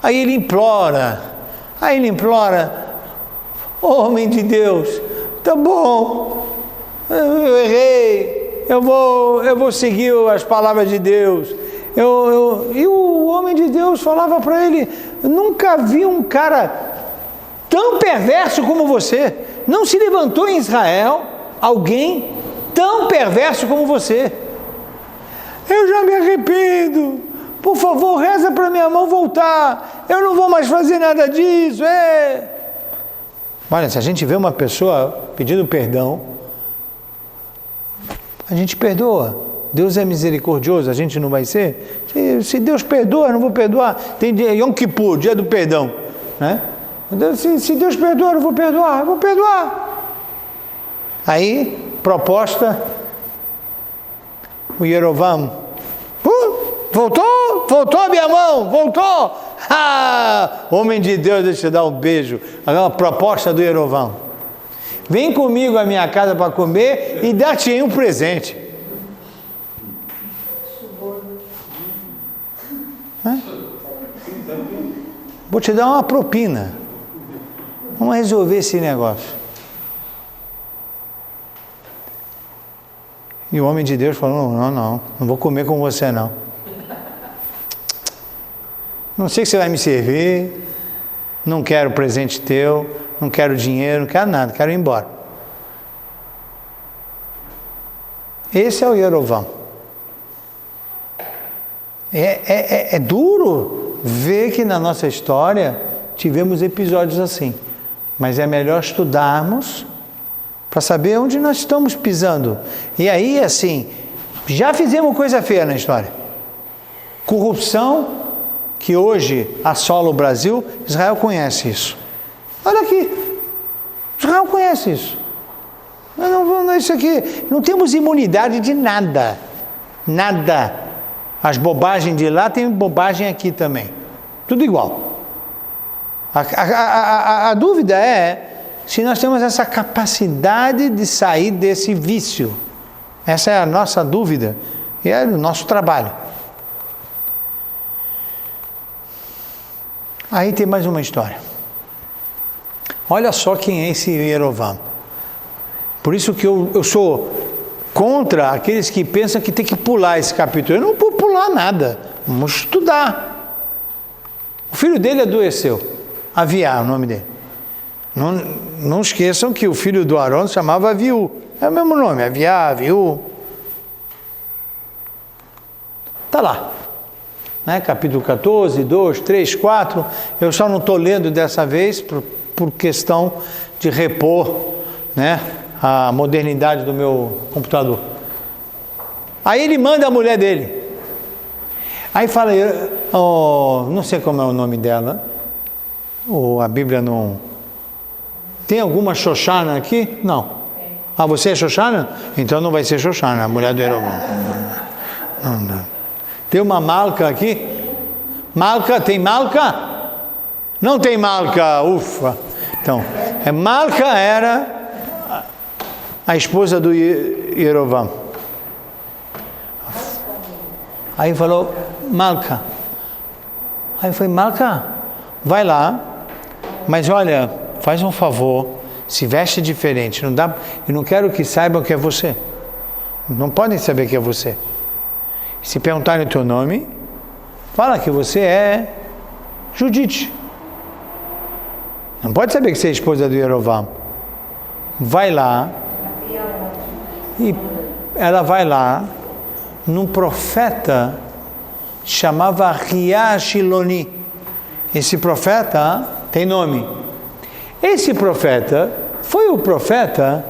Aí ele implora, homem de Deus, tá bom, eu errei, eu vou seguir as palavras de Deus. E o homem de Deus falava para ele, nunca vi um cara tão perverso como você. Não se levantou em Israel alguém tão perverso como você. Eu já me arrependo. Por favor, reza para minha mão voltar. Eu não vou mais fazer nada disso. Olha, se a gente vê uma pessoa pedindo perdão, a gente perdoa. Deus é misericordioso, a gente não vai ser? Se Deus perdoa, eu não vou perdoar. Tem dia, Yom Kippur, dia do perdão, né? Se Deus perdoa, eu vou perdoar. Aí, proposta, o Yerovam, voltou a minha mão, voltou. Homem de Deus, deixa eu dar um beijo. Agora, a proposta do Yerovam, vem comigo à minha casa para comer e dar-te um presente. Vou te dar uma propina. Vamos resolver esse negócio. E o homem de Deus falou, não vou comer com você não. Não sei que você vai me servir, não quero presente teu, não quero dinheiro, não quero nada, quero ir embora. Esse é o Yerovam. É duro ver que na nossa história tivemos episódios assim, mas é melhor estudarmos para saber onde nós estamos pisando. E aí, assim, já fizemos coisa feia na história. Corrupção, que hoje assola o Brasil, Israel conhece isso. Olha aqui, Israel conhece isso. Isso aqui, não temos imunidade de nada. Nada. As bobagens de lá tem bobagem aqui também. Tudo igual. A dúvida é se nós temos essa capacidade de sair desse vício. Essa é a nossa dúvida. E é o nosso trabalho. Aí tem mais uma história. Olha só quem é esse Yerovam. Por isso que eu sou contra aqueles que pensam que tem que pular esse capítulo. Eu não vou pular nada. Vamos estudar. O filho dele adoeceu. Aviá, o nome dele. Não esqueçam que o filho do Arão se chamava Aviú. É o mesmo nome, Aviá, Aviú. Está lá. Né? Capítulo 14, 2, 3, 4. Eu só não estou lendo dessa vez por questão de repor, né, a modernidade do meu computador. Aí ele manda a mulher dele. Aí fala, não sei como é o nome dela, ou a Bíblia não... Tem alguma Xoxana aqui? Não. Ah, você é Xoxana? Então não vai ser Xoxana, a mulher do Yerovam. Não. Tem uma Malca aqui? Malca, tem Malca? Não tem Malca, ufa. Então, Malca era a esposa do Yerovam. Aí falou, Malca. Aí foi, Malca, vai lá, mas olha, faz um favor, se veste diferente, não dá, eu não quero que saibam que é você. Não podem saber que é você. Se perguntarem o teu nome, fala que você é Judite. Não pode saber que você é esposa do Yerovam. Vai lá, e ela vai lá, num profeta chamava Riá Shiloni. Esse profeta tem nome. Esse profeta foi o profeta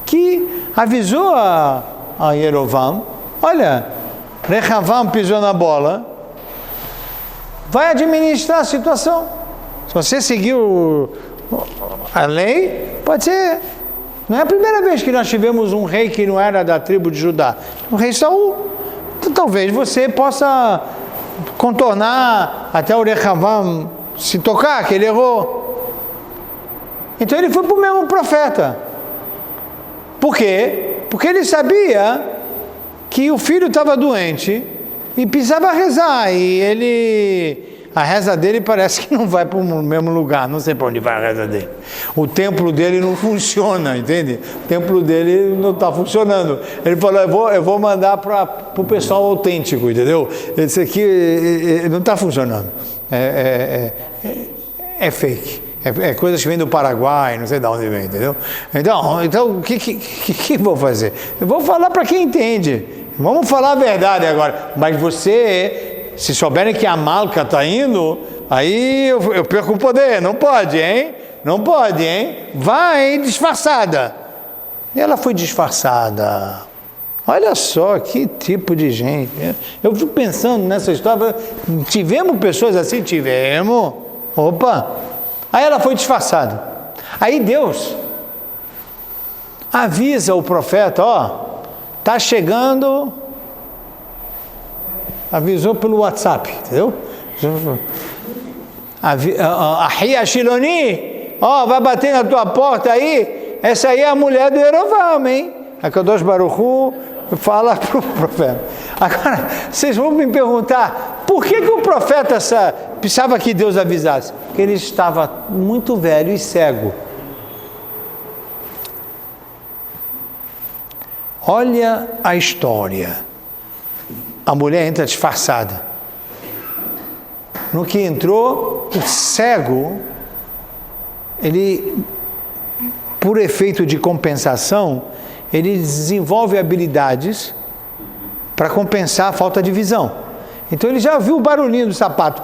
que avisou a Yerovam, olha, Rehavam pisou na bola, vai administrar a situação. Se você seguiu a lei, pode ser. Não é a primeira vez que nós tivemos um rei que não era da tribo de Judá. O rei Saul. Então, talvez você possa contornar até o Rehavam se tocar, que ele errou. Então ele foi para o mesmo profeta. Por quê? Porque ele sabia que o filho estava doente e precisava rezar. E ele a reza dele parece que não vai para o mesmo lugar, não sei para onde vai a reza dele. O templo dele não funciona, entende? O templo dele não está funcionando. Ele falou, eu vou mandar para o pessoal autêntico, entendeu? Esse aqui não está funcionando. É fake. É coisas que vêm do Paraguai, não sei de onde vem, entendeu? Então o que vou fazer? Eu vou falar para quem entende. Vamos falar a verdade agora. Mas você, se souberem que a Malca está indo, aí eu perco o poder. Não pode, hein? Não pode, hein? Vai disfarçada. E ela foi disfarçada. Olha só que tipo de gente. Eu fico pensando nessa história. Tivemos pessoas assim? Tivemos. Opa! Aí ela foi disfarçada. Aí Deus avisa o profeta, tá chegando, avisou pelo WhatsApp, entendeu? A Shiloni, vai bater na tua porta aí, essa aí é a mulher do Yerovam, hein? A Kadosh Baruch Hu fala para o profeta. Agora, vocês vão me perguntar, por que o profeta precisava que Deus avisasse? Porque ele estava muito velho e cego. Olha a história. A mulher entra disfarçada. No que entrou, o cego, ele, por efeito de compensação, ele desenvolve habilidades para compensar a falta de visão. Então ele já viu o barulhinho do sapato.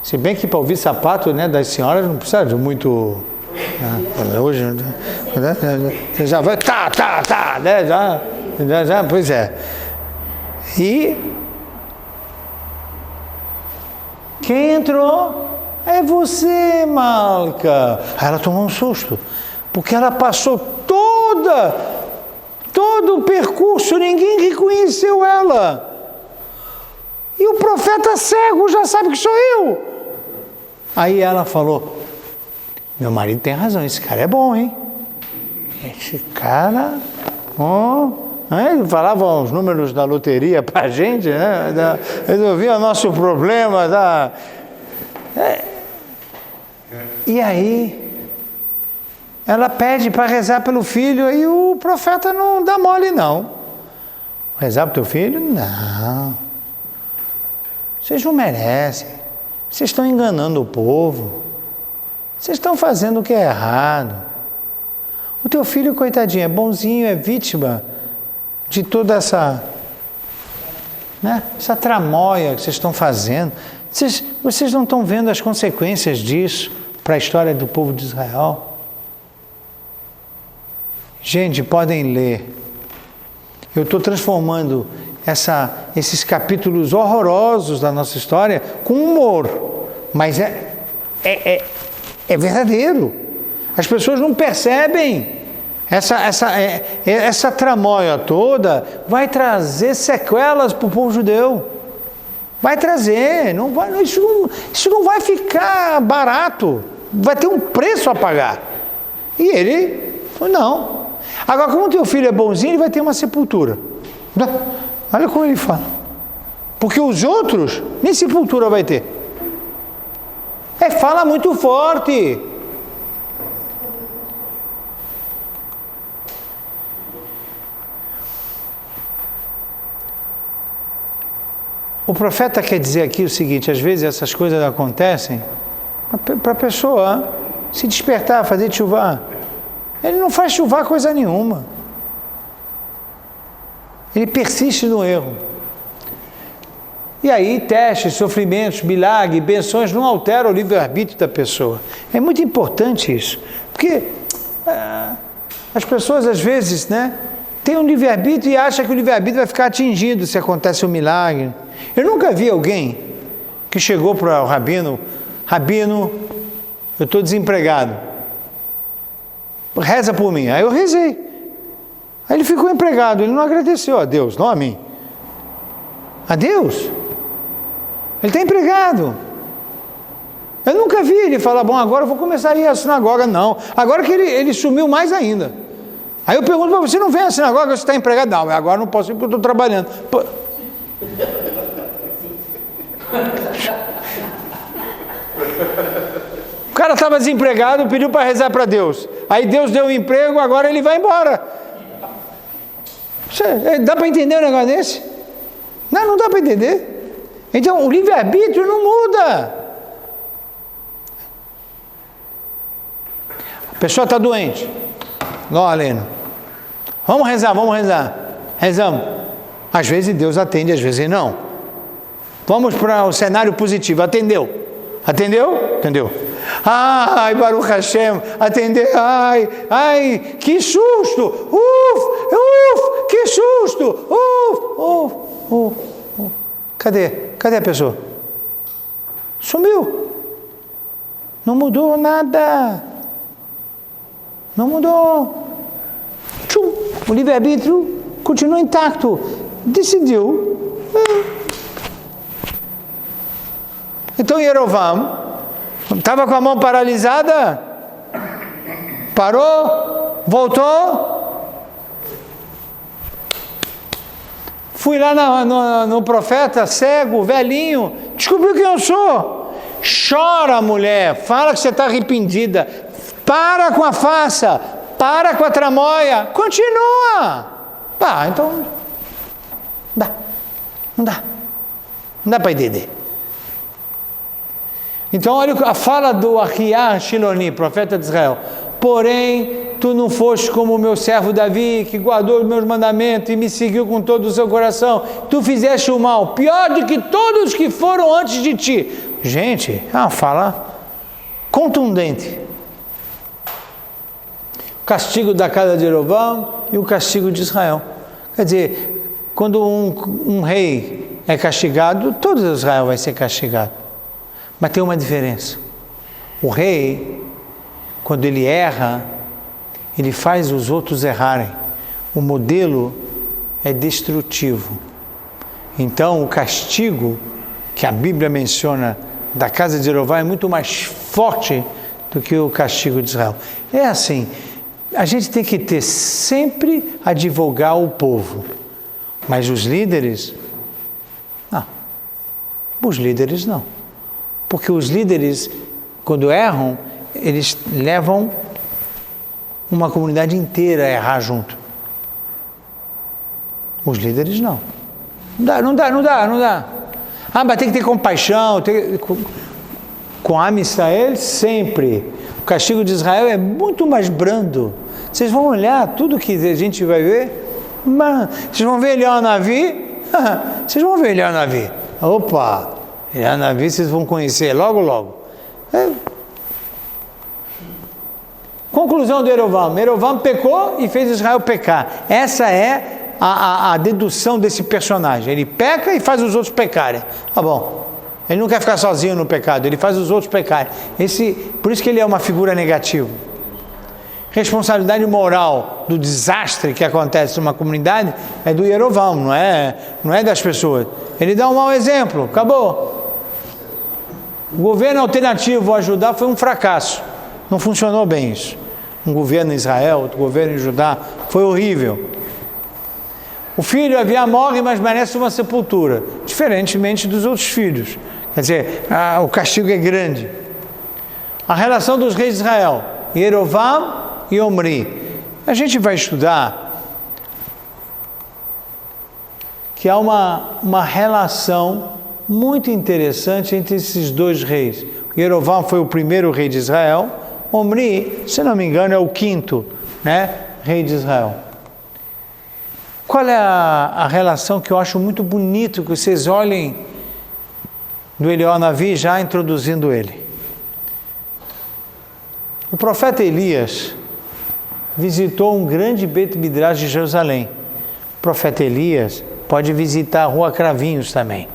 Se bem que para ouvir sapato, né, das senhoras não precisa de muito... hoje você já vai... né, já, pois é. E quem entrou? É você, Malca. Aí ela tomou um susto, porque ela passou todo o percurso, ninguém reconheceu ela. E o profeta cego já sabe que sou eu. Aí ela falou, meu marido tem razão, esse cara é bom, hein? Esse cara... ele falava os números da loteria pra gente, né? Resolvia o nosso problema. E aí, ela pede para rezar pelo filho, aí o profeta não dá mole, não. Rezar pro teu filho? Não. Vocês não merecem. Vocês estão enganando o povo. Vocês estão fazendo o que é errado. O teu filho, coitadinho, é bonzinho, é vítima de toda essa tramóia que vocês estão fazendo. Vocês não estão vendo as consequências disso para a história do povo de Israel? Gente, podem ler. Eu estou transformando esses capítulos horrorosos da nossa história com humor, mas é verdadeiro. As pessoas não percebem. Essa tramóia toda vai trazer sequelas para o povo judeu. Vai trazer. Isso não vai ficar barato. Vai ter um preço a pagar. E ele, não. Agora, como teu filho é bonzinho, ele vai ter uma sepultura. Olha como ele fala. Porque os outros, nem sepultura vai ter. Fala muito forte. O profeta quer dizer aqui o seguinte, às vezes essas coisas acontecem para a pessoa se despertar, fazer tchuvá. Ele não faz tchuvá coisa nenhuma. Ele persiste no erro. E aí, testes, sofrimentos, milagres, benções não alteram o livre-arbítrio da pessoa. É muito importante isso. Porque as pessoas, às vezes, têm um livre-arbítrio e acham que o livre-arbítrio vai ficar atingido se acontece um milagre. Eu nunca vi alguém que chegou para o rabino, eu estou desempregado, reza por mim. Aí eu rezei. Aí ele ficou empregado, ele não agradeceu a Deus, não a mim. A Deus. Ele está empregado. Eu nunca vi ele falar, bom, agora eu vou começar a ir à sinagoga. Não, agora que ele sumiu mais ainda. Aí eu pergunto para você, não vem à sinagoga, você está empregado? Não, agora não posso ir porque eu estou trabalhando. cara estava desempregado, pediu para rezar para Deus. Aí Deus deu um emprego, agora ele vai embora. Dá para entender um negócio desse? Não dá para entender. Então, o livre-arbítrio não muda. A pessoa está doente. Não, Aleno. Vamos rezar. Rezamos. Às vezes Deus atende, às vezes não. Vamos para o cenário positivo. Atendeu. Ai, Baruch Hashem, atendeu. Ai, que susto. Que susto. Cadê a pessoa? Sumiu. Não mudou nada. Não mudou. Tchum, o livre-arbítrio continua intacto. Decidiu. Então Yerovam estava com a mão paralisada, parou, voltou. Fui lá no profeta, cego, velhinho, descobriu quem eu sou. Chora, mulher, fala que você está arrependida. Para com a farsa, para com a tramóia, continua. Então, não dá para entender. Então, olha a fala do Ahiah Shiloni, profeta de Israel. Porém, tu não foste como o meu servo Davi, que guardou os meus mandamentos e me seguiu com todo o seu coração. Tu fizeste o mal, pior do que todos que foram antes de ti. Gente, é uma fala contundente. O castigo da casa de Jeroboão e o castigo de Israel. Quer dizer, quando um rei é castigado, todo Israel vai ser castigado. Mas tem uma diferença. O rei, quando ele erra, ele faz os outros errarem. O modelo é destrutivo. Então, o castigo que a Bíblia menciona da casa de Jeroboão é muito mais forte do que o castigo de Israel. É assim, a gente tem que ter sempre a advogar o povo. Mas os líderes, não. Os líderes não. Porque os líderes, quando erram, eles levam uma comunidade inteira a errar junto. Os líderes não. Não dá. Mas tem que ter compaixão. Com Am Israel, sempre. O castigo de Israel é muito mais brando. Vocês vão olhar tudo que a gente vai ver. Vocês vão ver Eliyahu Navi. Opa! Eliyahu Navi vocês vão conhecer logo. Conclusão de Yerovam. Yerovam pecou e fez Israel pecar. Essa é a dedução desse personagem. Ele peca e faz os outros pecarem. Tá bom. Ele não quer ficar sozinho no pecado, ele faz os outros pecarem. Por isso que ele é uma figura negativa. Responsabilidade moral do desastre que acontece numa comunidade é do Yerovam, não é das pessoas. Ele dá um mau exemplo, acabou. O governo alternativo a ajudar foi um fracasso. Não funcionou bem isso. Um governo em Israel, outro governo em Judá, foi horrível. O filho Aviá morre, mas merece uma sepultura, diferentemente dos outros filhos. Quer dizer, o castigo é grande. A relação dos reis de Israel, Yerovam e Omri. A gente vai estudar que há uma relação muito interessante entre esses dois reis. Yerovam foi o primeiro rei de Israel. Omri, se não me engano, é o quinto, rei de Israel. Qual é a relação que eu acho muito bonito, que vocês olhem do Eliyahu Navi já introduzindo ele. O profeta Elias visitou um grande Beit Midrash de Jerusalém. O profeta Elias pode visitar a Rua Cravinhos também.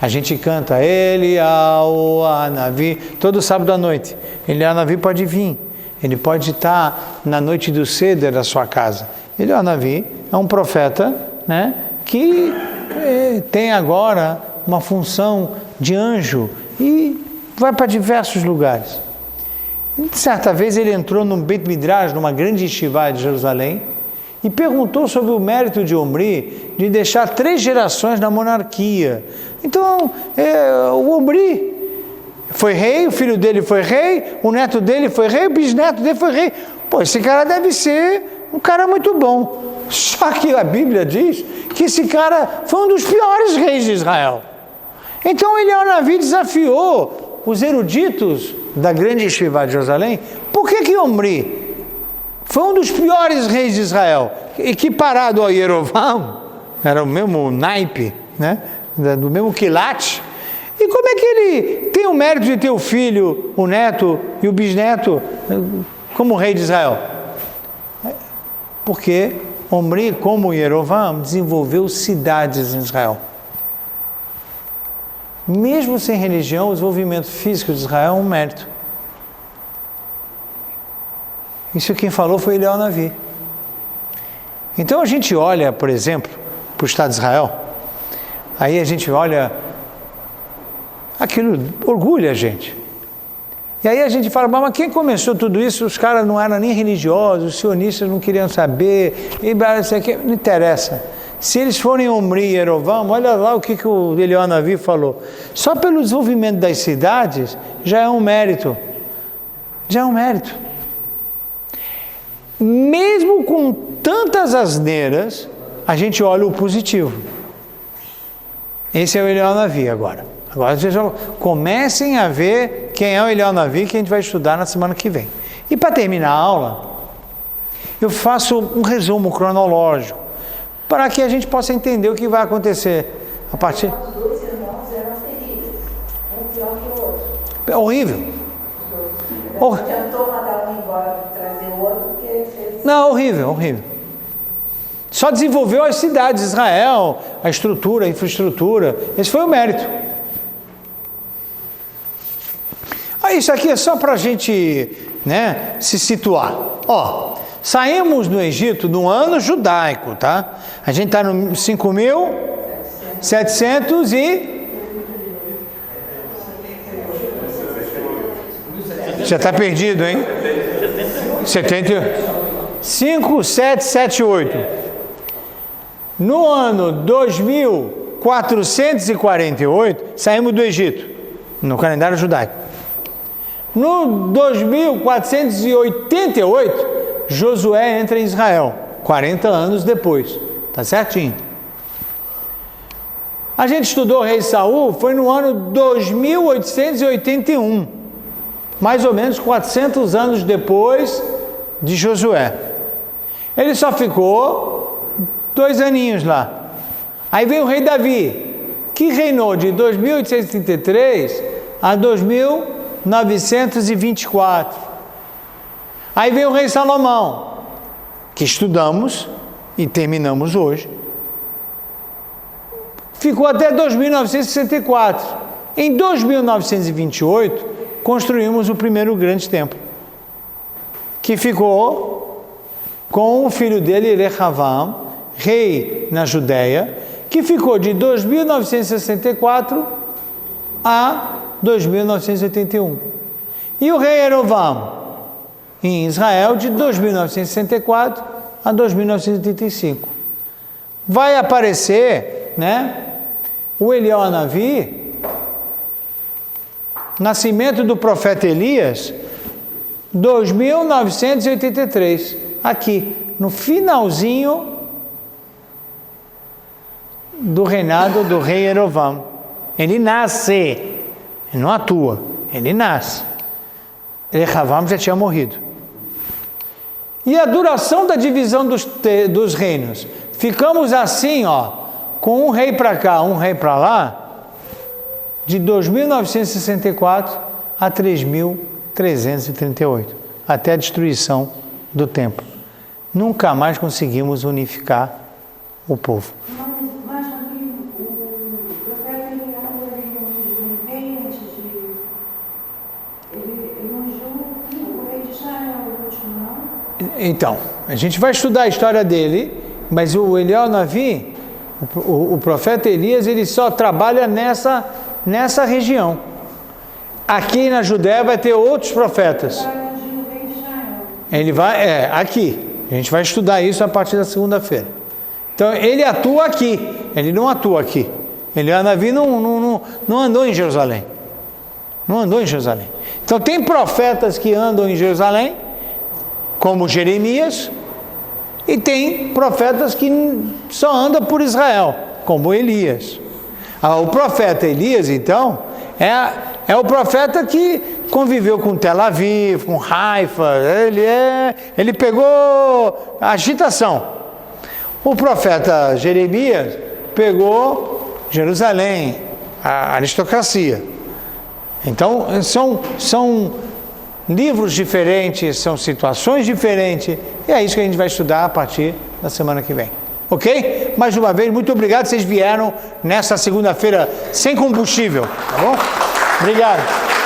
A gente canta Eliyahu Navi todo sábado à noite. Eliyahu Navi pode vir. Ele pode estar na noite do Seder da sua casa. Eliyahu Navi é um profeta, que tem agora uma função de anjo e vai para diversos lugares. E, certa vez ele entrou num Beit Midrash, numa grande yeshiva de Jerusalém, e perguntou sobre o mérito de Omri de deixar 3 gerações na monarquia. Então, o Omri foi rei, o filho dele foi rei, o neto dele foi rei, o bisneto dele foi rei. Pô, esse cara deve ser um cara muito bom. Só que a Bíblia diz que esse cara foi um dos piores reis de Israel. Então Eliyahu Navi desafiou os eruditos da grande Yeshiva de Jerusalém. Por que Omri foi um dos piores reis de Israel, equiparado ao Yerovam, era o mesmo naipe, né? Do mesmo quilate? E como é que ele tem o mérito de ter o filho, o neto e o bisneto como rei de Israel? Porque Omri, como Yerovam, desenvolveu cidades em Israel. Mesmo sem religião, o desenvolvimento físico de Israel é um mérito. Isso quem falou foi Eliyahu Navi. Então a gente olha, por exemplo, para o Estado de Israel, aí a gente olha, aquilo orgulha a gente. E aí a gente fala, mas quem começou tudo isso? Os caras não eram nem religiosos, os sionistas não queriam saber, não interessa. Se eles forem Omri e Yerovam, olha lá o que o Eliyahu Navi falou. Só pelo desenvolvimento das cidades já é um mérito. Já é um mérito. Mesmo com tantas asneiras, a gente olha o positivo. Esse é o Eliyahu Navi agora. Agora vocês comecem a ver quem é o Eliyahu Navi, que a gente vai estudar na semana que vem. E para terminar a aula, eu faço um resumo cronológico, para que a gente possa entender o que vai acontecer a partir... Os dois irmãos eram terríveis, um pior que o outro. É horrível. Não adiantou mandar um embora e trazer o outro, porque ele fez... Não, horrível, horrível. Só desenvolveu as cidades de Israel, a estrutura, a infraestrutura. Esse foi o mérito. Isso aqui é só para a gente, né, se situar. Ó, saímos do Egito no ano judaico, tá? A gente está no 5.700 e... Já está perdido, hein? 5, 7, 7, 8. No ano 2448, saímos do Egito, no calendário judaico. No 2488, Josué entra em Israel, 40 anos depois, tá certinho. A gente estudou o rei Saul, foi no ano 2881, mais ou menos 400 anos depois de Josué. Ele só ficou 2 aninhos lá. Aí veio o rei Davi, que reinou de 2833 a 2924. Aí veio o rei Salomão, que estudamos e terminamos hoje. Ficou até 2964. Em 2928, construímos o primeiro grande templo, que ficou com o filho dele, Rehavam, rei na Judéia, que ficou de 2964 a 2981. E o rei Yerovam, em Israel, de 2964 a 2985. Vai aparecer, né, o Eliyahu Navi, nascimento do profeta Elias, 2983, aqui, no finalzinho do reinado do rei Yerovam. Ele nasce, ele não atua, ele nasce. Rehavam já tinha morrido. E a duração da divisão dos reinos? Ficamos assim, ó, com um rei para cá, um rei para lá, de 2964 a 3338, até a destruição do templo. Nunca mais conseguimos unificar o povo. Mas o profeta Eliyahu, ele ungiu bem antes de... Ele ungiu o rei de Israel, o último, não? Então, a gente vai estudar a história dele, mas o Eliyahu Navi, o profeta Elias, ele só trabalha nessa região. Aqui na Judéia vai ter outros profetas. Ele vai, aqui. A gente vai estudar isso a partir da segunda-feira. Então, ele atua aqui, ele não atua aqui. Eliyahu Navi não andou em Jerusalém. Não andou em Jerusalém. Então tem profetas que andam em Jerusalém, como Jeremias, e tem profetas que só andam por Israel, como Elias. O profeta Elias, então, é o profeta que conviveu com Tel Aviv, com Haifa, ele pegou a agitação. O profeta Jeremias pegou Jerusalém, a aristocracia. Então, são livros diferentes, são situações diferentes, e é isso que a gente vai estudar a partir da semana que vem. Ok? Mais uma vez, muito obrigado, vocês vieram nessa segunda-feira sem combustível, tá bom? Obrigado.